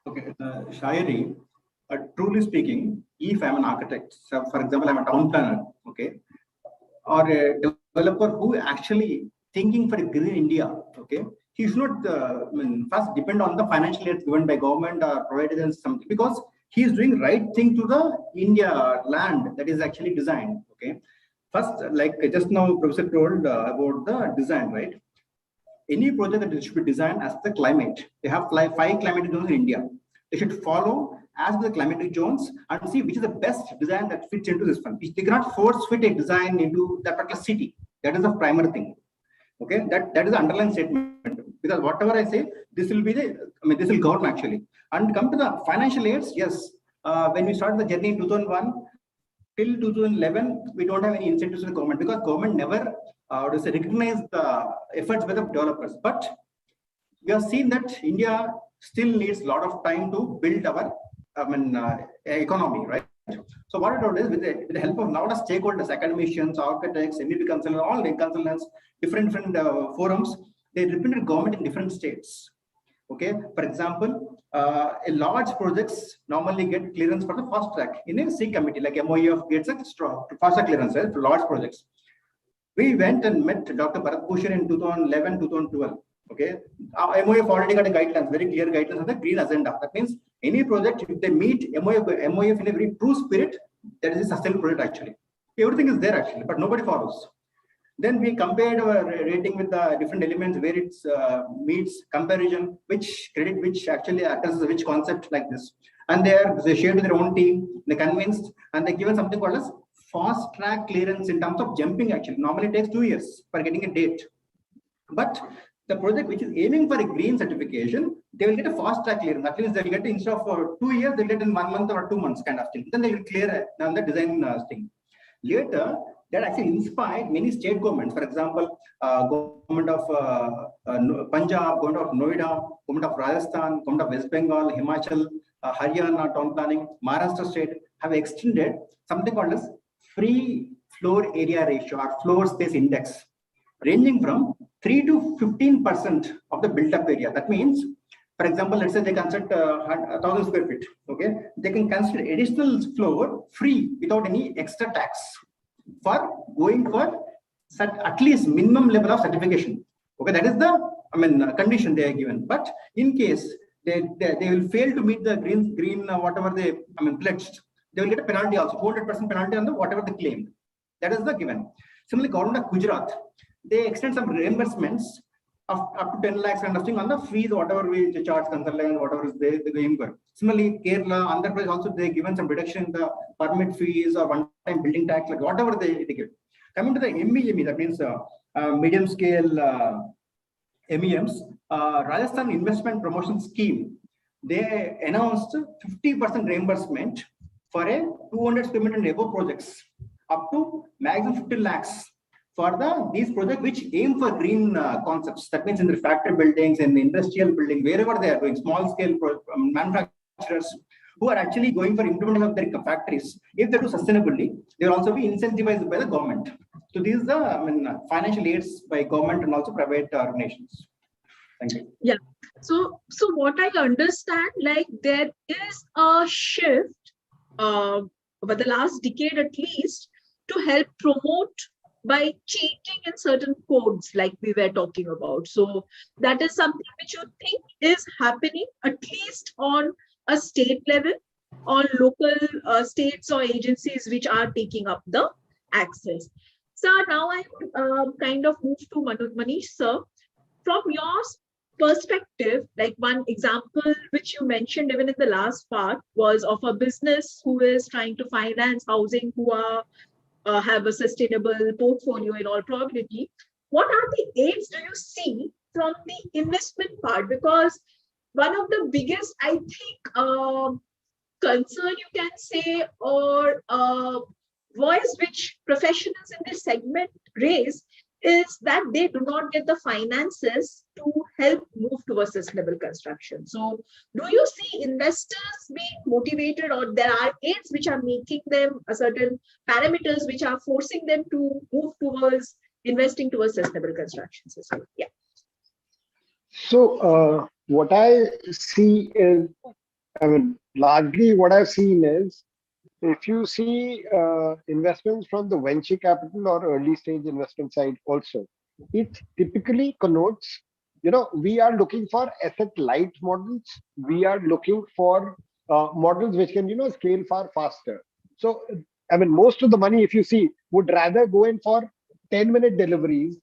Okay, Shayari, truly speaking, if I'm an architect, so for example, I'm a town planner, okay, or a developer who actually thinking for a green India, okay, he should not first depend on the financial aid given by government or provided in something, because he is doing right thing to the India land that is actually designed, okay. First, like just now Professor told about the design, right? Any project that should be designed as the climate. They have 5 climatic zones in India. They should follow as the climatic zones and see which is the best design that fits into this one. They cannot force fit a design into that particular city. That is the primary thing. Okay, that is the underlying statement. Because whatever I say, this will be this will govern actually. And come to the financial aids, yes. When we started the journey in 2001 till 2011, we don't have any incentives from the government, because government never recognize the efforts by the developers. But we have seen that India still needs a lot of time to build our economy, right? So what I told is with the help of a lot of stakeholders, academicians, architects, MEP consultants, all the consultants, different forums, they represented government in different states. Okay, for example, a large projects normally get clearance for the fast track in a C committee, like MOEF gets a strong fast track clearance for large projects. We went and met Dr. Bharat Bhushan in 2011, 2012. Okay, MOEF already got a guidelines, very clear guidelines on the green agenda. That means any project, if they meet MOEF in a very true spirit, that is a sustainable project actually. Everything is there actually, but nobody follows. Then we compared our rating with the different elements where it meets comparison, which credit, which actually addresses which concept like this. And they shared with their own team, they convinced, and they given something called as fast track clearance in terms of jumping actually. Normally it takes 2 years for getting a date. But the project which is aiming for a green certification, they will get a fast track clearance. That means they'll get instead of 2 years, they'll get in 1 month or 2 months kind of thing. Then they will clear the design thing. Later, that actually inspired many state governments. For example, government of Punjab, government of Noida, government of Rajasthan, government of West Bengal, Himachal, Haryana town planning, Maharashtra state have extended something called as free floor area ratio or floor space index, ranging from 3 to 15% of the built-up area. That means, for example, let's say they construct 1,000 square feet. Okay, they can consider additional floor free without any extra tax for going for at least minimum level of certification. Okay, that is the condition they are given. But in case they will fail to meet the green whatever they pledged, they will get a penalty also, 200% penalty on the whatever they claimed. That is the given. Similarly, government of Gujarat, they extend some reimbursements of up to 10 lakhs kind of thing on the fees, whatever we charge consultant, whatever is they going for. Similarly, Kerala, Andhra Pradesh also they given some reduction in the permit fees or one-time building tax, like whatever they give. Coming to the MEME, that means medium scale MEMs, Rajasthan Investment Promotion Scheme, they announced 50% reimbursement for a 200 square meter and above projects, up to maximum 50 lakhs. For these projects which aim for green concepts, that means in the factory buildings and the industrial building, wherever they are doing small scale manufacturers who are actually going for implementation of their factories, if they do sustainably, they will also be incentivized by the government. So these are the financial aids by government and also private organizations. Thank you. Yeah. So what I understand, like there is a shift over the last decade at least to help promote by changing in certain codes like we were talking about. So that is something which you think is happening at least on a state level, on local states or agencies which are taking up the access. So now I would kind of move to Manish sir. From your perspective, like one example which you mentioned even in the last part was of a business who is trying to finance housing, who are have a sustainable portfolio in all probability. What are the aids do you see from the investment part? Because one of the biggest, I think, concern you can say, or voice which professionals in this segment raise is that they do not get the finances to help move towards sustainable construction. So do you see investors being motivated, or there are aids which are making them a certain parameters which are forcing them to move towards investing towards sustainable construction system? Yeah. So what I see is, largely what I've seen is, if you see investments from the venture capital or early stage investment side also, it typically connotes, we are looking for asset light models. We are looking for models which can, scale far faster. So, most of the money, if you see, would rather go in for 10-minute deliveries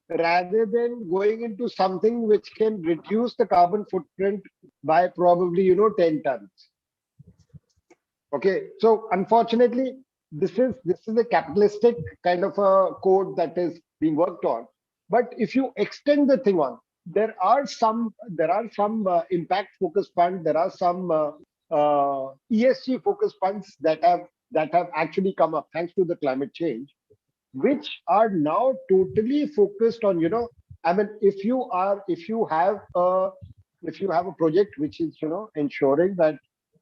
rather than going into something which can reduce the carbon footprint by probably, 10 tons. Okay, so unfortunately, this is a capitalistic kind of a code that is being worked on. But if you extend the thing on, there are some impact focused funds, there are some ESG focused funds that have actually come up thanks to the climate change, which are now totally focused on, if you have a project which is, ensuring that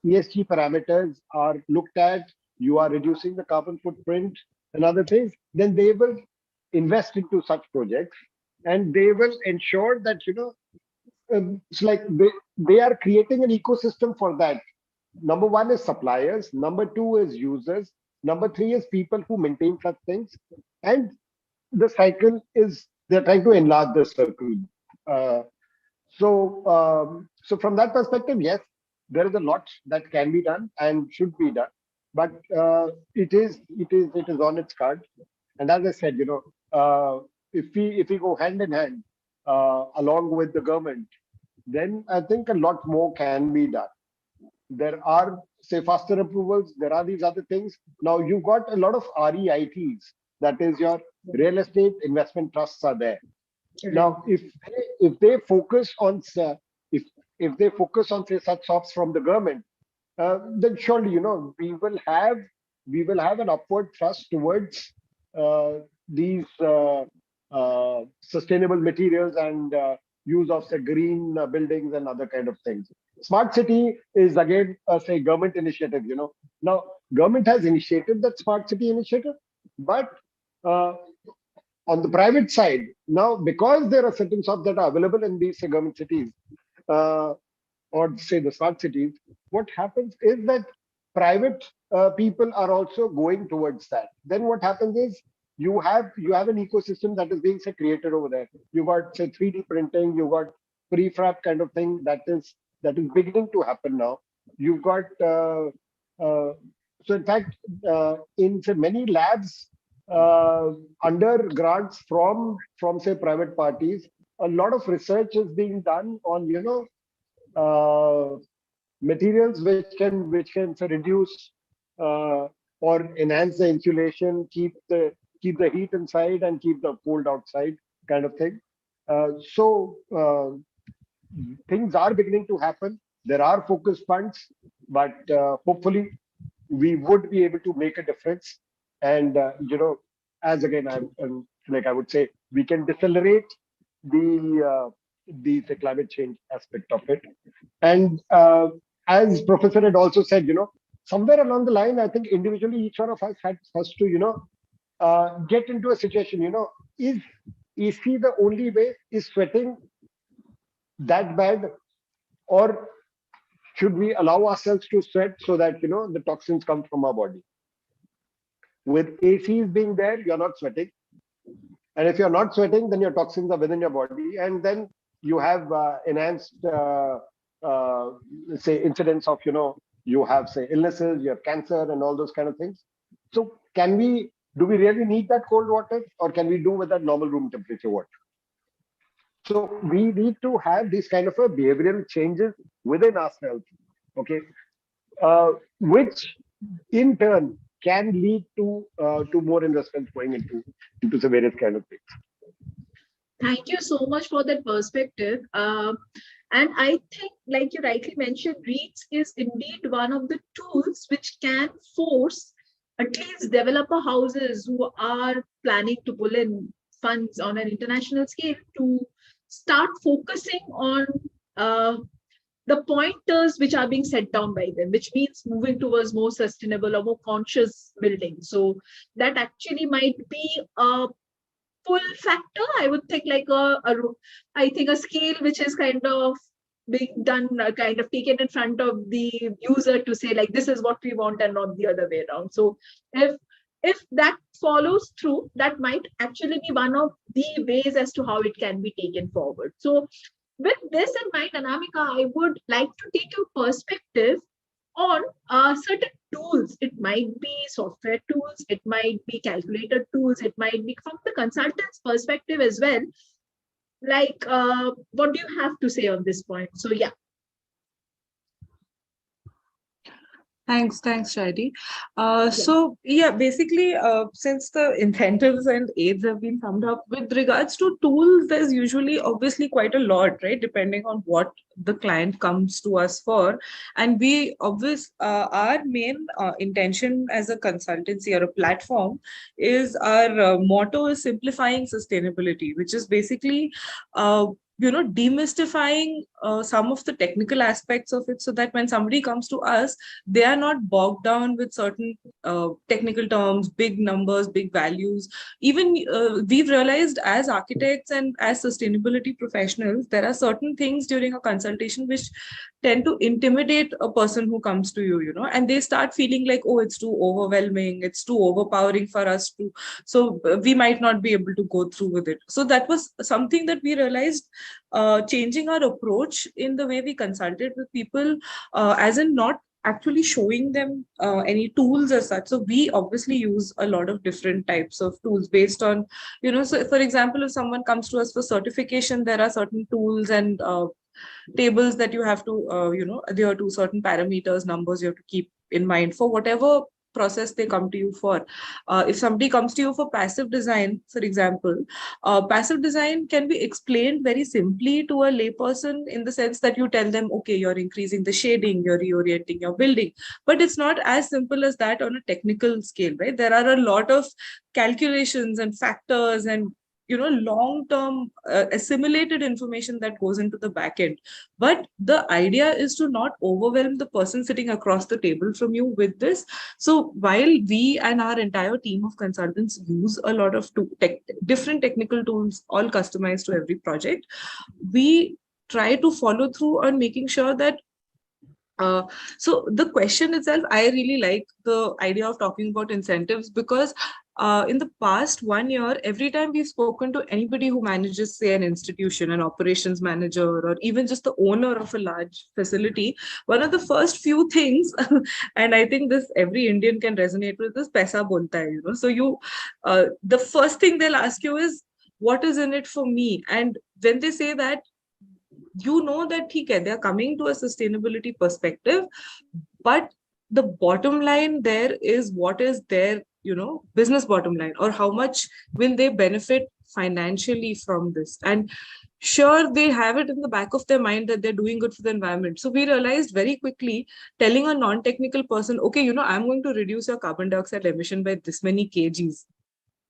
ESG parameters are looked at, you are reducing the carbon footprint and other things, then they will invest into such projects, and they will ensure that, it's like they are creating an ecosystem for that. Number one is suppliers, number two is users, number three is people who maintain such things, and the cycle is they're trying to enlarge the circle. So from that perspective, yes, there is a lot that can be done and should be done, but it is on its card. And as I said, if we go hand in hand along with the government, then I think a lot more can be done. There are, say, faster approvals. There are these other things. Now you've got a lot of REITs. That is, your real estate investment trusts are there. Now, if they focus on if they focus on, say, such softs from the government, then surely we will have an upward thrust towards these sustainable materials and use of, say, green buildings and other kind of things. Smart city is again say, government initiative. Now government has initiated that smart city initiative, but on the private side, now because there are certain shops that are available in these, say, government cities, or say the smart cities, what happens is that private people are also going towards that. Then what happens is you have an ecosystem that is being, say, created over there. You got, say, 3D printing, you got prefab kind of thing that is beginning to happen now. You've got so in fact in, say, many labs under grants from say private parties, a lot of research is being done on materials which can say, reduce or enhance the insulation, keep the heat inside and keep the cold outside, kind of thing. Things are beginning to happen. There are focus funds, but hopefully we would be able to make a difference. And as again, I would say, we can decelerate the climate change aspect of it. And as Professor had also said, somewhere along the line, I think individually each one of us has to get into a situation. Is AC the only way? Is sweating that bad, or should we allow ourselves to sweat so that the toxins come from our body? With ACs being there, you're not sweating, and if you're not sweating, then your toxins are within your body, and then you have enhanced say incidence of you have, say, illnesses, you have cancer and all those kind of things. So do we really need that cold water, or can we do with that normal room temperature water? So we need to have these kind of behavioral changes within ourselves, okay, which in turn can lead to more investments going into the various kind of things. Thank you so much for that perspective. And I think, like you rightly mentioned, REITs is indeed one of the tools which can force at least developer houses who are planning to pull in funds on an international scale to start focusing on the pointers which are being set down by them, which means moving towards more sustainable or more conscious building. So that actually might be a pull factor. I would think like a scale which is kind of being done, kind of taken in front of the user to say like, this is what we want and not the other way around. So if that follows through, that might actually be one of the ways as to how it can be taken forward. So with this in mind, Anamika, I would like to take your perspective on certain tools. It might be software tools, it might be calculator tools, it might be from the consultant's perspective as well. Like, what do you have to say on this point? So yeah. Thanks, Shadi. So yeah, basically, since the incentives and aids have been summed up, with regards to tools, there's usually obviously quite a lot, right? Depending on what the client comes to us for. And we our main intention as a consultancy or a platform is our motto is simplifying sustainability, which is basically demystifying some of the technical aspects of it, so that when somebody comes to us, they are not bogged down with certain technical terms, big numbers, big values. Even we've realized as architects and as sustainability professionals, there are certain things during a consultation which tend to intimidate a person who comes to you, and they start feeling like, oh, it's too overwhelming, it's too overpowering for us to, so we might not be able to go through with it. So that was something that we realized, changing our approach in the way we consulted with people, as in not actually showing them any tools as such. So we obviously use a lot of different types of tools based on, so for example, if someone comes to us for certification, there are certain tools and tables that you have to, adhere to certain parameters, numbers you have to keep in mind for whatever process they come to you for. If somebody comes to you for passive design, for example, passive design can be explained very simply to a layperson in the sense that you tell them, okay, you're increasing the shading, you're reorienting your building. But it's not as simple as that on a technical scale, right? There are a lot of calculations and factors and long-term assimilated information that goes into the back end. But the idea is to not overwhelm the person sitting across the table from you with this. So while we and our entire team of consultants use a lot of different technical tools, all customized to every project, we try to follow through on making sure that so the question itself, I really like the idea of talking about incentives, because in the past 1 year, every time we've spoken to anybody who manages, say, an institution, an operations manager, or even just the owner of a large facility, one of the first few things, and I think this every Indian can resonate with, is paisa bolta hai, So the first thing they'll ask you is, what is in it for me? And when they say that, that they're coming to a sustainability perspective, but the bottom line there is what is their business bottom line, or how much will they benefit financially from this. And sure, they have it in the back of their mind that they're doing good for the environment. So we realized very quickly, telling a non-technical person, okay, I'm going to reduce your carbon dioxide emission by this many kgs,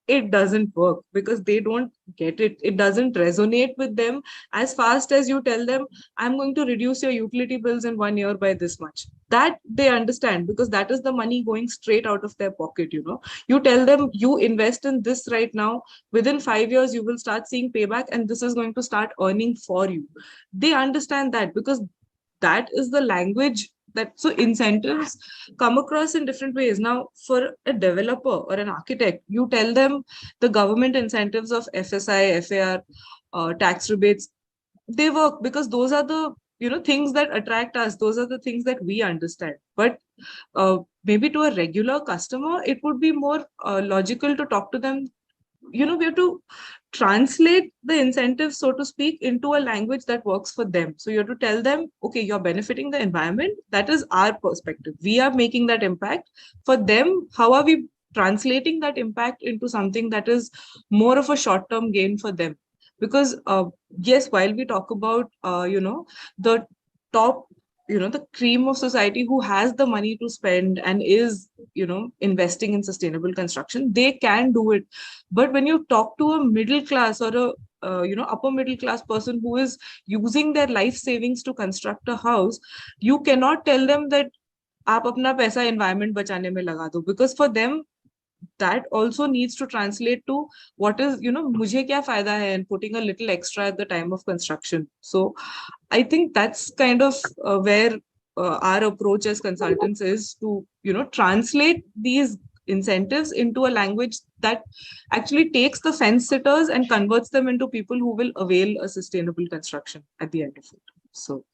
it doesn't work, because they don't get it. It doesn't resonate with them as fast as you tell them, I'm going to reduce your utility bills in 1 year by this much. That they understand, because that is the money going straight out of their pocket. You tell them, you invest in this right now, within 5 years you will start seeing payback, and this is going to start earning for you. They understand that, because that is the language that, so incentives come across in different ways. Now, for a developer or an architect, you tell them the government incentives of FSI, FAR, tax rebates, they work, because those are the things that attract us. Those are the things that we understand. But maybe to a regular customer, it would be more logical to talk to them. We have to translate the incentives, so to speak, into a language that works for them. So you have to tell them, okay, you're benefiting the environment. That is our perspective. We are making that impact. For them, how are we translating that impact into something that is more of a short-term gain for them? Because yes, while we talk about, the top, the cream of society who has the money to spend and is, investing in sustainable construction, they can do it. But when you talk to a middle class or a upper middle class person who is using their life savings to construct a house, you cannot tell them that aap apna paisa environment bachane mein laga do, because for them that also needs to translate to what is, mujhe kya fayda hai in putting a little extra at the time of construction. So I think that's kind of where our approach as consultants is to, translate these incentives into a language that actually takes the fence sitters and converts them into people who will avail a sustainable construction at the end of it. So,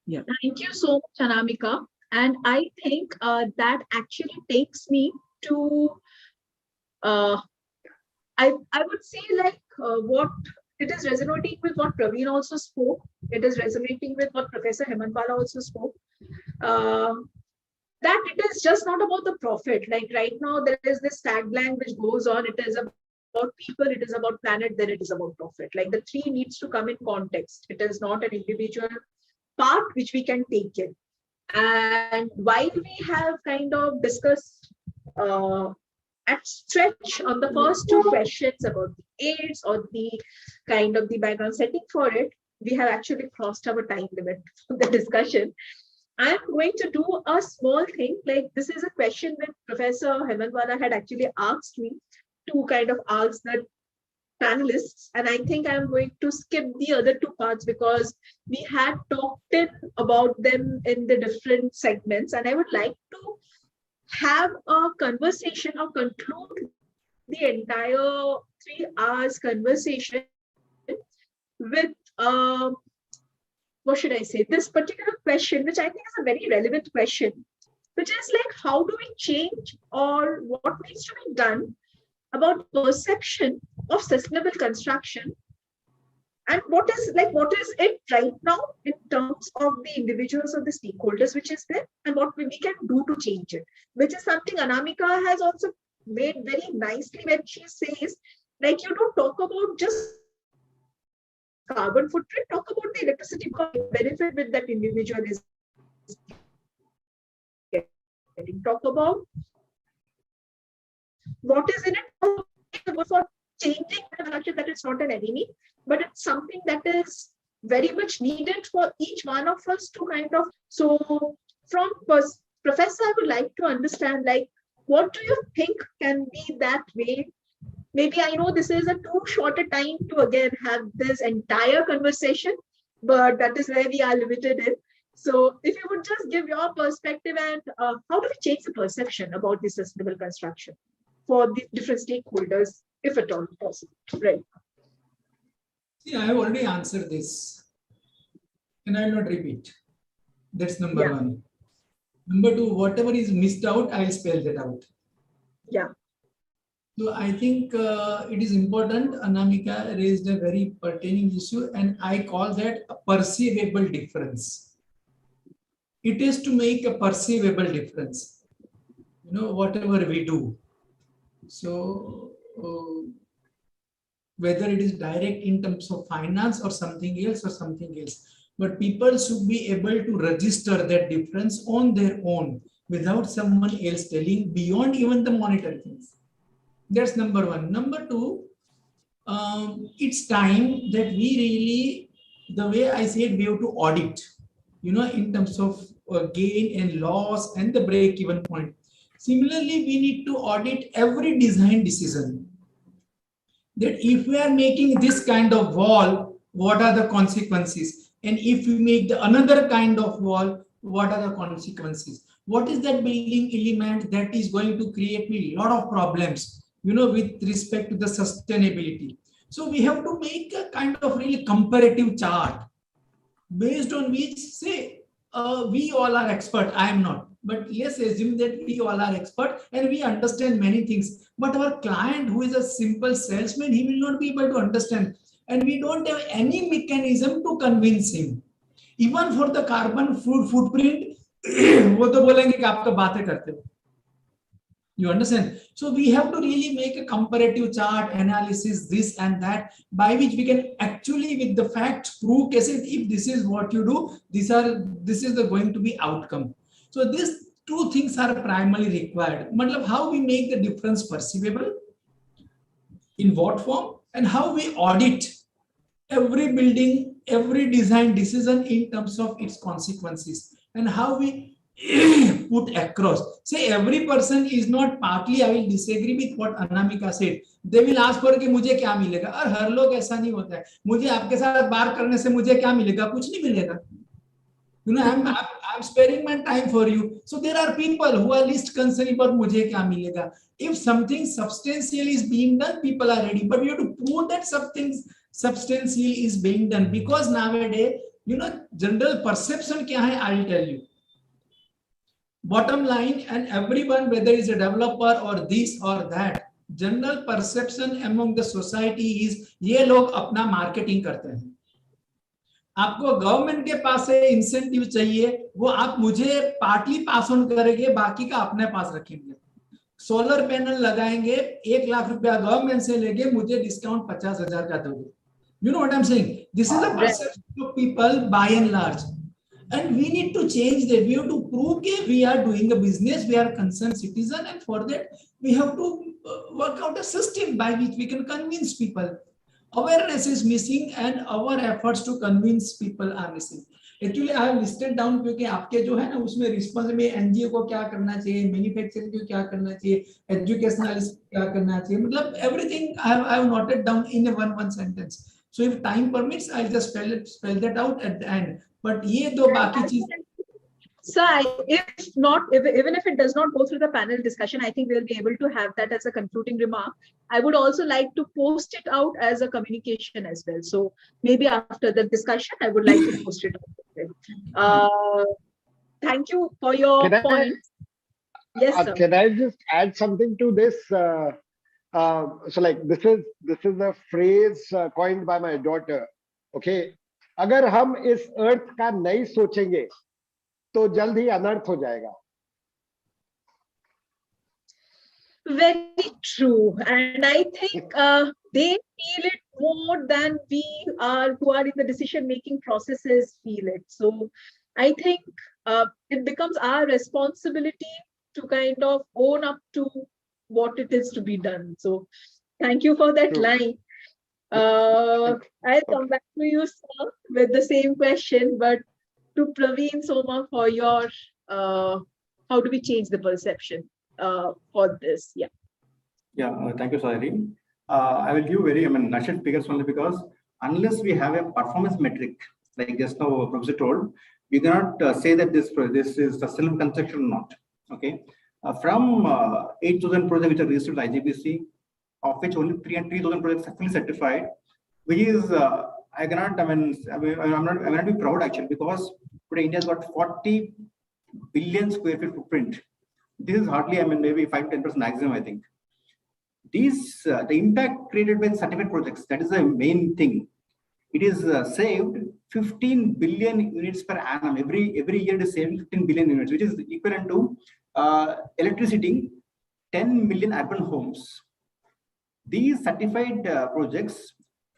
yeah. Thank you so much, Anamika. And I think that actually takes me to, I would say, like what it is resonating with what Praveen also spoke. It is resonating with what Professor Hemantbala also spoke. That it is just not about the profit. Like right now, there is this tagline which goes on. It is about people, it is about planet, then it is about profit. Like the three needs to come in context. It is not an individual part which we can take in. And while we have kind of discussed at stretch on the first two questions about the aids or the kind of the background setting for it, we have actually crossed our time limit for the discussion. I'm going to do a small thing. Like, this is a question that Professor Hemantwala had actually asked me to kind of ask the panelists, and I think I'm going to skip the other two parts because we had talked about them in the different segments, and I would like to have a conversation or conclude the entire 3 hours conversation with what should I say, this particular question, which I think is a very relevant question, which is like, how do we change or what needs to be done about perception of sustainable construction, and what is it right now in terms of the individuals or the stakeholders which is there, and what we can do to change it, which is something Anamika has also made very nicely when she says, like, you don't talk about just carbon footprint, talk about the electricity benefit with that individual is getting, talk about what is in it for changing construction, that it's not an enemy, but it's something that is very much needed for each one of us to kind of. So from Professor, I would like to understand, like, what do you think can be that way? Maybe I know this is a too short a time to again have this entire conversation, but that is where we are limited in. So if you would just give your perspective, and how do we change the perception about the sustainable construction for the different stakeholders, if at all possible, right? See, I have already answered this, and I will not repeat. That's number one. Number two, whatever is missed out, I will spell that out. Yeah. So I think it is important. Anamika raised a very pertaining issue, and I call that a perceivable difference. It is to make a perceivable difference, whatever we do. So whether it is direct in terms of finance or something else, but people should be able to register that difference on their own without someone else telling, beyond even the monetary things. That's number one. Number two, it's time that we really, the way I said, we have to audit, in terms of gain and loss and the break-even point. Similarly, we need to audit every design decision. That if we are making this kind of wall, what are the consequences? And if we make another kind of wall, what are the consequences? What is that building element that is going to create me a lot of problems, with respect to the sustainability? So we have to make a kind of really comparative chart based on which, say, we all are expert. I am not, but let's assume that we all are expert and we understand many things. But our client, who is a simple salesman, he will not be able to understand, and we don't have any mechanism to convince him. Even for the carbon footprint, वो तो बोलेंगे कि आप तो बातें करते हो. You understand? So we have to really make a comparative chart analysis, this and that, by which we can actually, with the facts, prove if this is what you do, this is the going to be outcome. So these two things are primarily required. Matlab, how we make the difference perceivable, in what form, and how we audit every building, every design decision in terms of its consequences, and how we put across. Say every person is not, partly I will disagree with what Anamika said. They will ask for कि मुझे क्या मिलेगा, और हर लोग ऐसा नहीं होता है. मुझे आपके साथ बात करने से मुझे क्या मिलेगा? कुछ नहीं मिलेगा. I'm sparing my time for you. So there are people who are least concerned about मुझे क्या मिलेगा. If something substantial is being done, people are ready. But we have to prove that something substantial is being done, because nowadays, general perception क्या है? I will tell you. Bottom line, and everyone, whether it's a developer or this or that, general perception among the society is ये लोग अपना marketing करते हैं. आपको government के पास से इंसेंटिव चाहिए, वो आप मुझे पार्टली पास ऑन करेंगे, बाकी का अपने पास रखेंगे. सोलर पैनल लगाएंगे, 1 लाख रुपया गवर्नमेंट से लेंगे, मुझे डिस्काउंट 50,000 का दोगे. You know what I'm saying? This is the perception of people by and large. And we need to change that. We have to prove that we are doing a business, we are concerned citizen, and for that we have to work out a system by which we can convince people. awareness is missing and our efforts to convince people are missing. Actually, I have listed down क्योंकि आपके जो है ना उसमें response में NGO को क्या करना चाहिए, मैन्युफैक्चरिंग को क्या करना चाहिए, एजुकेशनलिस्ट को क्या करना चाहिए, मतलब everything I have noted down in a one sentence. So if time permits, I'll just spell that out at the end. But ये दो बाकी चीज. So even if it does not go through the panel discussion, I think we'll be able to have that as a concluding remark. I would also like to post it out as a communication as well. So maybe after the discussion, I would like to post it out. Thank you for your points. Yes, sir. Can I just add something to this? So like this is a phrase coined by my daughter. Okay, अगर हम इस अर्थ का नहीं सोचेंगे तो जल्द ही अनर्थ हो जाएगा. Very true, and I think they feel it more than we are who are in the decision-making processes feel it. So I think it becomes our responsibility to kind of own up to what it is to be done. So thank you for that line. I'll come back to you, sir, with the same question, but to Praveen Soma for your how do we change the perception for this? Yeah. Yeah, thank you, Sairi. I will give very, nutshell figures only because unless we have a performance metric, like just now Professor told, we cannot say that this is sustainable construction or not. Okay. From 8,000 projects which are registered with IGBC, of which only 3,000 projects are fully certified, which is I cannot. I'm not be proud actually because today India has got 40 billion square feet footprint. This is hardly maybe 5-10% maximum. I think these the impact created by certified projects, that is the main thing. It is saved 15 billion units per annum. Every year it is saving 15 billion units, which is equivalent to electricity 10 million urban homes. These certified projects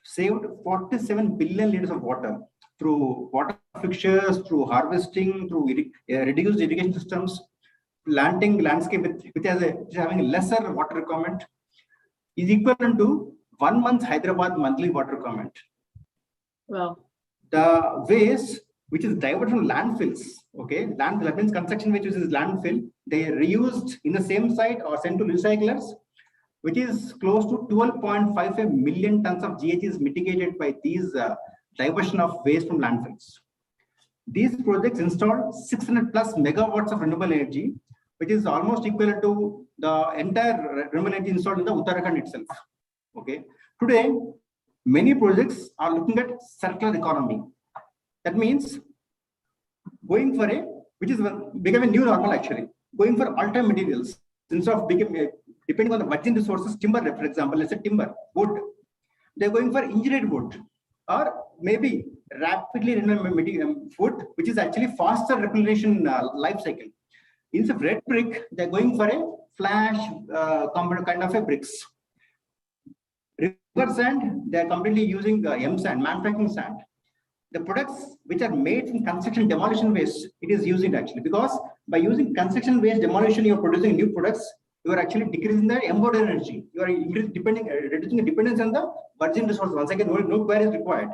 saved 47 billion liters of water through water fixtures, through harvesting, through reduced irrigation systems, planting landscape which is having lesser water requirement, is equivalent to 1 month Hyderabad monthly water requirement. Wow. The waste which is diverted from landfills, okay, landfill, that means construction which is landfill, they are reused in the same site or sent to recyclers, which is close to 12.55 million tons of GHG is mitigated by these diversion of waste from landfills. These projects installed 600 plus megawatts of renewable energy, which is almost equivalent to the entire renewable energy installed in the Uttarakhand itself. Okay. Today, many projects are looking at circular economy. That means going for which is becoming a new normal actually, going for alternate materials instead of depending on the virgin resources, timber, for example, let's say timber, wood, they're going for engineered wood or maybe rapidly renewable wood, which is actually faster replenishing life cycle. Instead of red brick, they're going for a flash kind of a bricks. River sand, they're completely using M sand, manufacturing sand. The products which are made from construction demolition waste, it is using actually because by using construction waste demolition, you're producing new products. You are actually decreasing the embodied energy. You are reducing the dependence on the virgin resources. Once again, no query is required.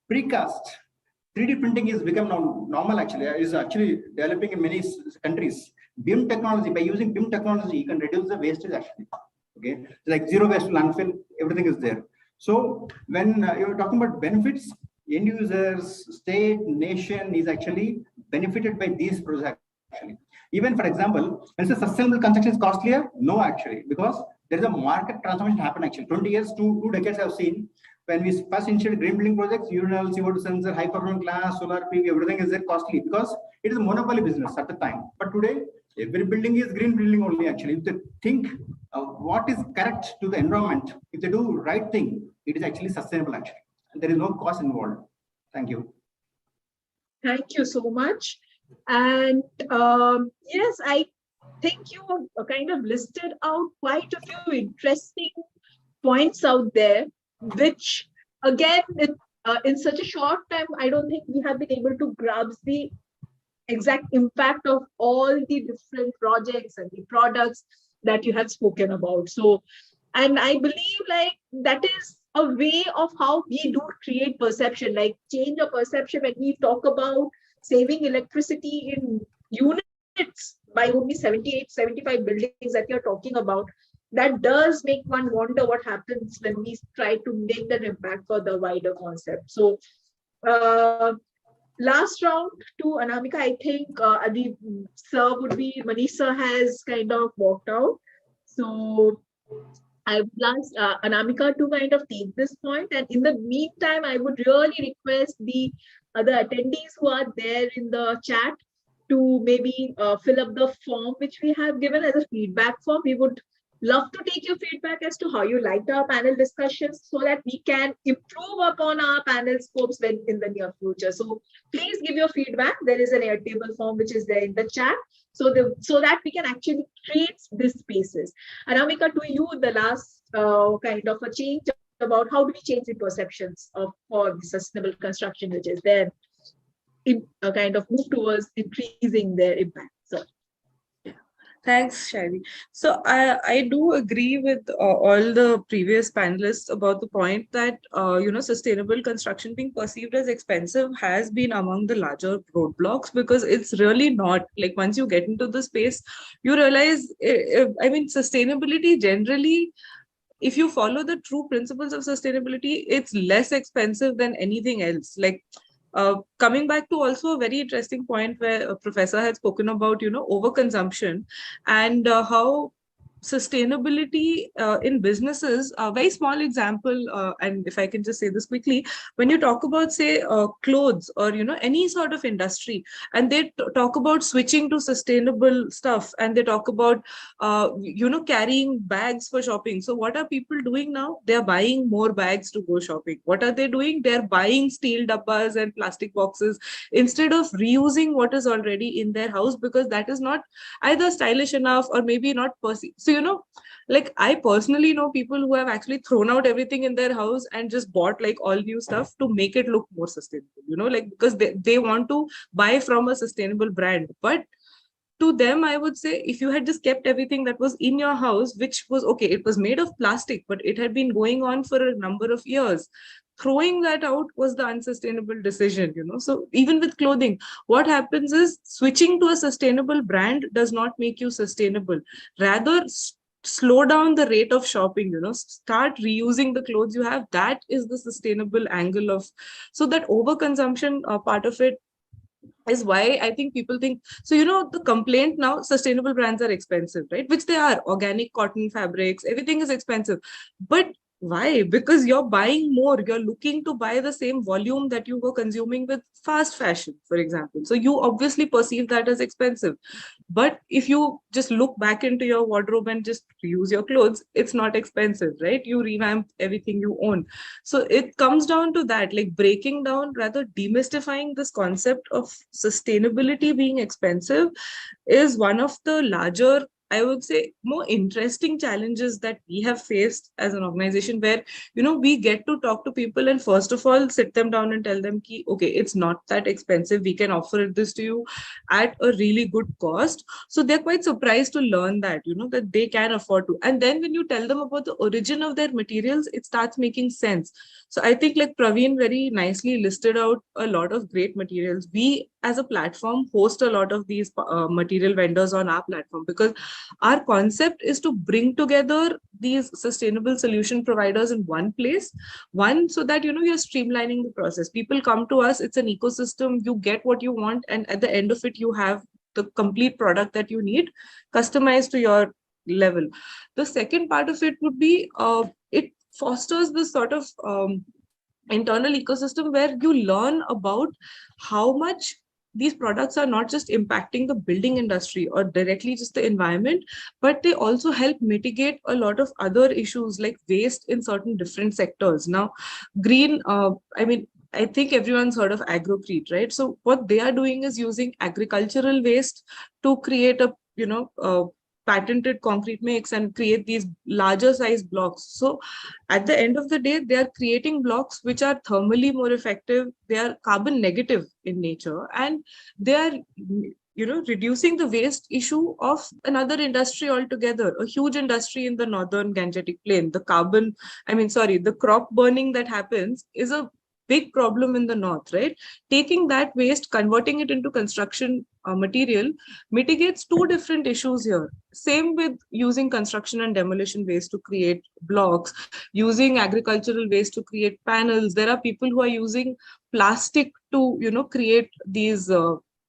Precast, 3D printing is become normal actually. Is actually developing in many countries. BIM technology, by using BIM technology, you can reduce the wastage actually. Okay, like zero waste to landfill, everything is there. So when you're talking about benefits, end users, state, nation is actually benefited by these projects actually. Even for example, when sustainable construction is costlier, no actually, because there is a market transformation happen actually. 20 years, two decades I've seen when we first initiated green building projects, urinal, CO2 sensor, high performance glass, solar PV, everything is there costly because it is a monopoly business at the time. But today, every building is green building only actually. If they think what is correct to the environment, if they do right thing, it is actually sustainable actually. And there is no cost involved. Thank you. Thank you so much. And yes, I think you kind of listed out quite a few interesting points out there, which again, in such a short time, I don't think we have been able to grasp the exact impact of all the different projects and the products that you have spoken about. So, and I believe like that is a way of how we do create perception, like change a perception when we talk about saving electricity in units by only 78, 75 buildings that you're talking about. That does make one wonder what happens when we try to make that impact for the wider concept. So last round to Anamika, I think the sir would be, Manish sir has kind of walked out. So I would ask Anamika to kind of take this point. And in the meantime, I would really request the other attendees who are there in the chat to maybe fill up the form which we have given as a feedback form. We would love to take your feedback as to how you liked our panel discussions so that we can improve upon our panel scopes when in the near future. So please give your feedback. There is an Airtable form which is there in the chat. So that we can actually create these spaces. Anamika, to you, the last kind of a change about how do we change the perceptions of for the sustainable construction, which is there, in a kind of move towards increasing their impact. So. Thanks, Shairi. So I do agree with all the previous panelists about the point that sustainable construction being perceived as expensive has been among the larger roadblocks, because it's really not. Like, once you get into the space, you realize, sustainability generally, if you follow the true principles of sustainability, it's less expensive than anything else. Like, coming back to also a very interesting point where a professor had spoken about, overconsumption, and how sustainability in businesses, a very small example, and if I can just say this quickly, when you talk about, say, clothes or, any sort of industry, and they talk about switching to sustainable stuff, and they talk about, carrying bags for shopping. So what are people doing now? They're buying more bags to go shopping. What are they doing? They're buying steel dabbas and plastic boxes instead of reusing what is already in their house, because that is not either stylish enough or maybe not perceived. So, like, I personally know people who have actually thrown out everything in their house and just bought like all new stuff to make it look more sustainable, like, because they want to buy from a sustainable brand. But to them, I would say, if you had just kept everything that was in your house, which was okay, it was made of plastic, but it had been going on for a number of years, throwing that out was the unsustainable decision. So even with clothing, what happens is switching to a sustainable brand does not make you sustainable. Rather, slow down the rate of shopping, start reusing the clothes you have. That is the sustainable angle of, so that overconsumption part of it is why I think people think, so, the complaint now, sustainable brands are expensive, right? Which they are. Organic cotton fabrics, everything is expensive. But why? Because you're buying more. You're looking to buy the same volume that you were consuming with fast fashion, for example. So you obviously perceive that as expensive. But if you just look back into your wardrobe and just reuse your clothes, it's not expensive, right? You revamp everything you own. So it comes down to that, like breaking down, rather demystifying this concept of sustainability being expensive is one of the larger, I would say, more interesting challenges that we have faced as an organization, where, we get to talk to people and first of all, sit them down and tell them, okay, it's not that expensive. We can offer this to you at a really good cost. So they're quite surprised to learn that, that they can afford to. And then when you tell them about the origin of their materials, it starts making sense. So I think, like Praveen very nicely listed out a lot of great materials. We as a platform host a lot of these material vendors on our platform, because our concept is to bring together these sustainable solution providers in one place. One, so that, you're streamlining the process. People come to us, it's an ecosystem, you get what you want, and at the end of it, you have the complete product that you need, customized to your level. The second part of it would be, it fosters this sort of internal ecosystem where you learn about how much these products are not just impacting the building industry or directly just the environment, but they also help mitigate a lot of other issues like waste in certain different sectors. Now, green, I think everyone's heard of Agrocrete, right? So what they are doing is using agricultural waste to create a, patented concrete mix and create these larger size blocks. So at the end of the day, they are creating blocks which are thermally more effective. They are carbon negative in nature, and they are reducing the waste issue of another industry altogether, a huge industry in the northern Gangetic Plain. The crop burning that happens is a big problem in the north, right? Taking that waste, converting it into construction material mitigates two different issues here. Same with using construction and demolition waste to create blocks, using agricultural waste to create panels. There are people who are using plastic to, create these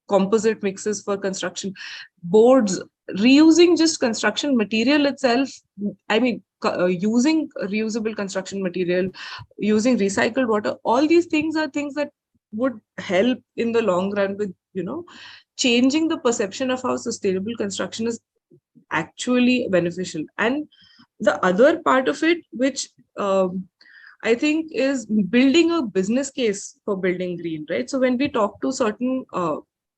composite mixes for construction boards, reusing just construction material itself. Using reusable construction material, using recycled water, all these things are things that would help in the long run with, changing the perception of how sustainable construction is actually beneficial. And the other part of it, which I think is building a business case for building green, right? So when we talk to certain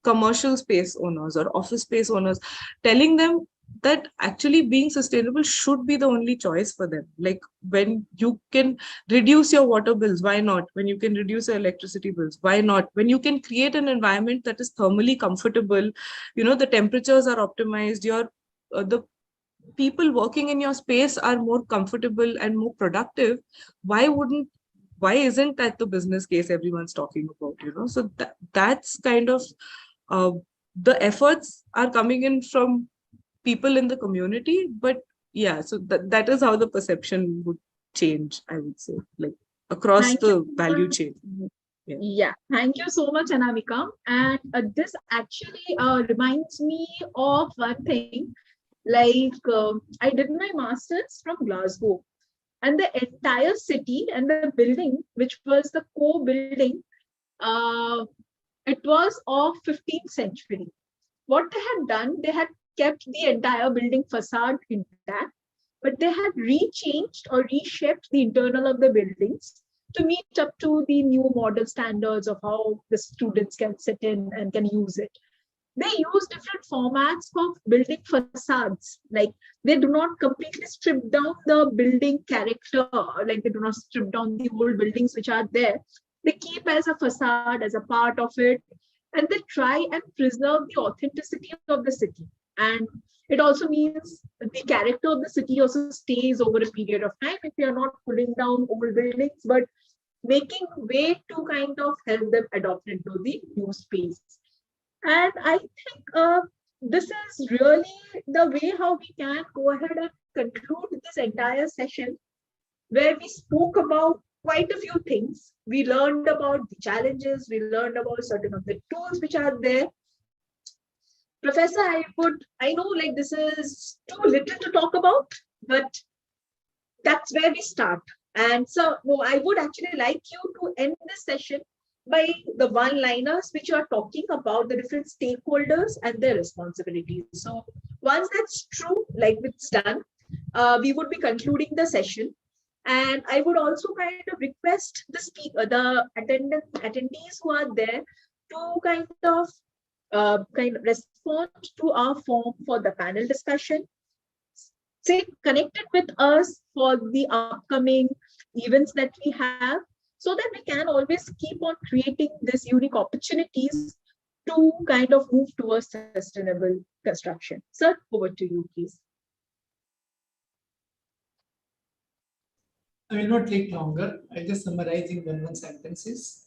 commercial space owners or office space owners, telling them that actually being sustainable should be the only choice for them. Like, when you can reduce your water bills, why not? When you can reduce your electricity bills, why not? When you can create an environment that is thermally comfortable, the temperatures are optimized, the people working in your space are more comfortable and more productive, why isn't that the business case everyone's talking about? So that's kind of the efforts are coming in from people in the community. But yeah, so that is how the perception would change, I would say, like across the value chain. Yeah, thank you so much, Anamika. And this actually reminds me of one thing. I did my master's from Glasgow, and the entire city and the building, which was the core building, it was of 15th century. What they had done, they had kept the entire building facade intact, but they had rechanged or reshaped the internal of the buildings to meet up to the new model standards of how the students can sit in and can use it. They use different formats of building facades. Like, they do not completely strip down the building character, like they do not strip down the old buildings which are there. They keep as a facade, as a part of it, and they try and preserve the authenticity of the city. And it also means the character of the city also stays over a period of time if you are not pulling down old buildings, but making way to kind of help them adopt into the new space. And I think this is really the way how we can go ahead and conclude this entire session, where we spoke about quite a few things. We learned about the challenges, we learned about certain of the tools which are there. Professor, I know like this is too little to talk about, but that's where we start. And so I would actually like you to end this session by the one-liners which are talking about the different stakeholders and their responsibilities. So once that's true, like it's done, we would be concluding the session. And I would also kind of request the attendees who are there to kind of respond to our form for the panel discussion. Stay connected with us for the upcoming events that we have, so that we can always keep on creating these unique opportunities to kind of move towards sustainable construction. Sir, over to you, please. I will not take longer. I'll just summarize in one sentences.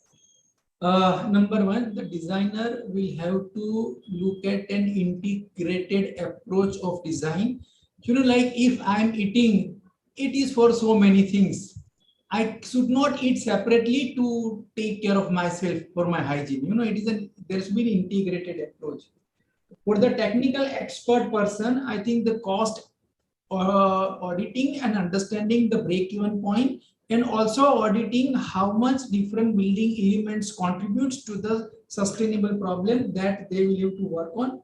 Number one, the designer will have to look at an integrated approach of design. Like if I'm eating, it is for so many things. I should not eat separately to take care of myself for my hygiene. There should be an integrated approach. For the technical expert person, I think the cost auditing and understanding the break-even point, and also auditing how much different building elements contributes to the sustainable problem that they will have to work on.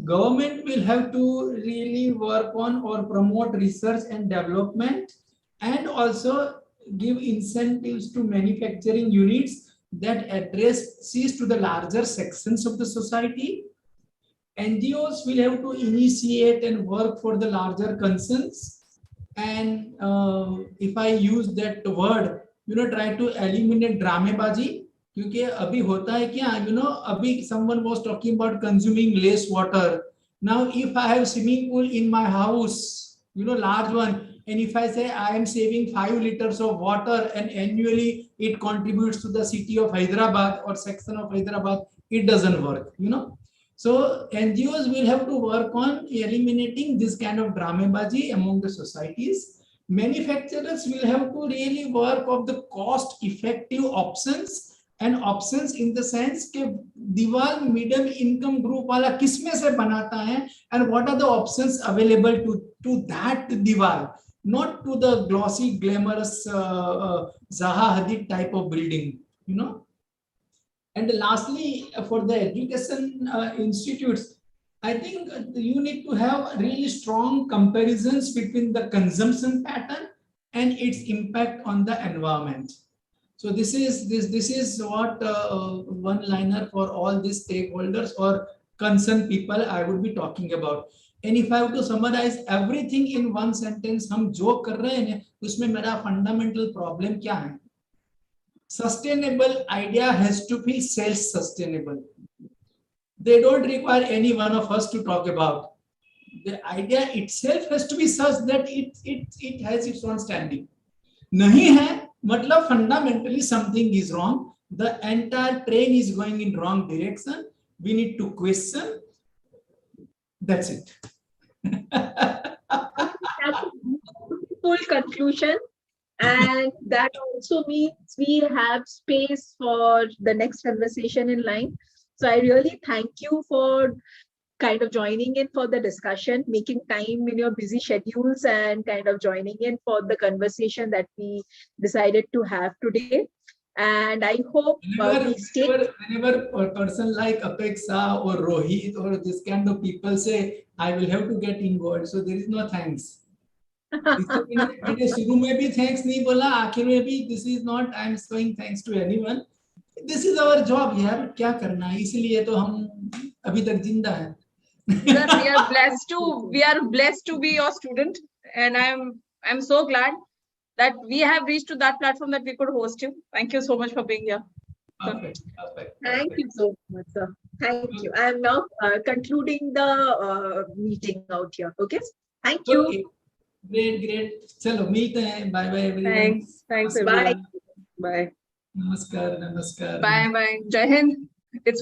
Government will have to really work on or promote research and development, and also give incentives to manufacturing units that addresses to the larger sections of the society. NGOs will have to initiate and work for the larger concerns. And if I use that word, try to eliminate dramabazi क्योंकि अभी होता है क्या, अभी someone was talking about consuming less water. Now, if I have swimming pool in my house, large one, and if I say I am saving 5 liters of water and annually it contributes to the city of Hyderabad or section of Hyderabad, it doesn't work, So NGOs will have to work on eliminating this kind of dramabazi among the societies. Manufacturers will have to really work of the cost-effective options, and options in the sense के दीवार middle income group वाला किसमें से बनाता है, and what are the options available to that दीवार, not to the glossy glamorous Zaha Hadid type of building, And lastly, for the education institutes, I think you need to have really strong comparisons between the consumption pattern and its impact on the environment. So this is what one liner for all these stakeholders or concerned people I would be talking about. And if I have to summarize everything in one sentence, हम जो कर रहे हैं उसमें मेरा fundamental problem क्या है? Sustainable idea has to be self-sustainable. They don't require any one of us to talk about. The idea itself has to be such that it has its own standing. नहीं है मतलब fundamentally something is wrong. The entire train is going in wrong direction. We need to question. That's it. That's a beautiful conclusion. And that also means we have space for the next conversation in line. So I really thank you for kind of joining in for the discussion, making time in your busy schedules and kind of joining in for the conversation that we decided to have today. And I hope we stay. Whenever a person like Apexa or Rohit or this kind of people say, I will have to get involved. So there is no thanks. मैंने शुरू में भी thanks नहीं बोला, आखिर में भी this is not I am showing thanks to anyone. This is our job यार, क्या करना है, इसलिए तो हम अभी तक जिंदा हैं. Sir, we are blessed to be your student, and I'm so glad that we have reached to that platform that we could host you. Thank you so much for being here. Perfect. Thank you so much, sir. Thank you. I am now concluding the meeting out here. Okay. Thank you. Okay. Great. चलो मिलते हैं. Bye everyone. Thanks Bye. everyone. Bye. Namaskar. Bye. Jai Hind. It's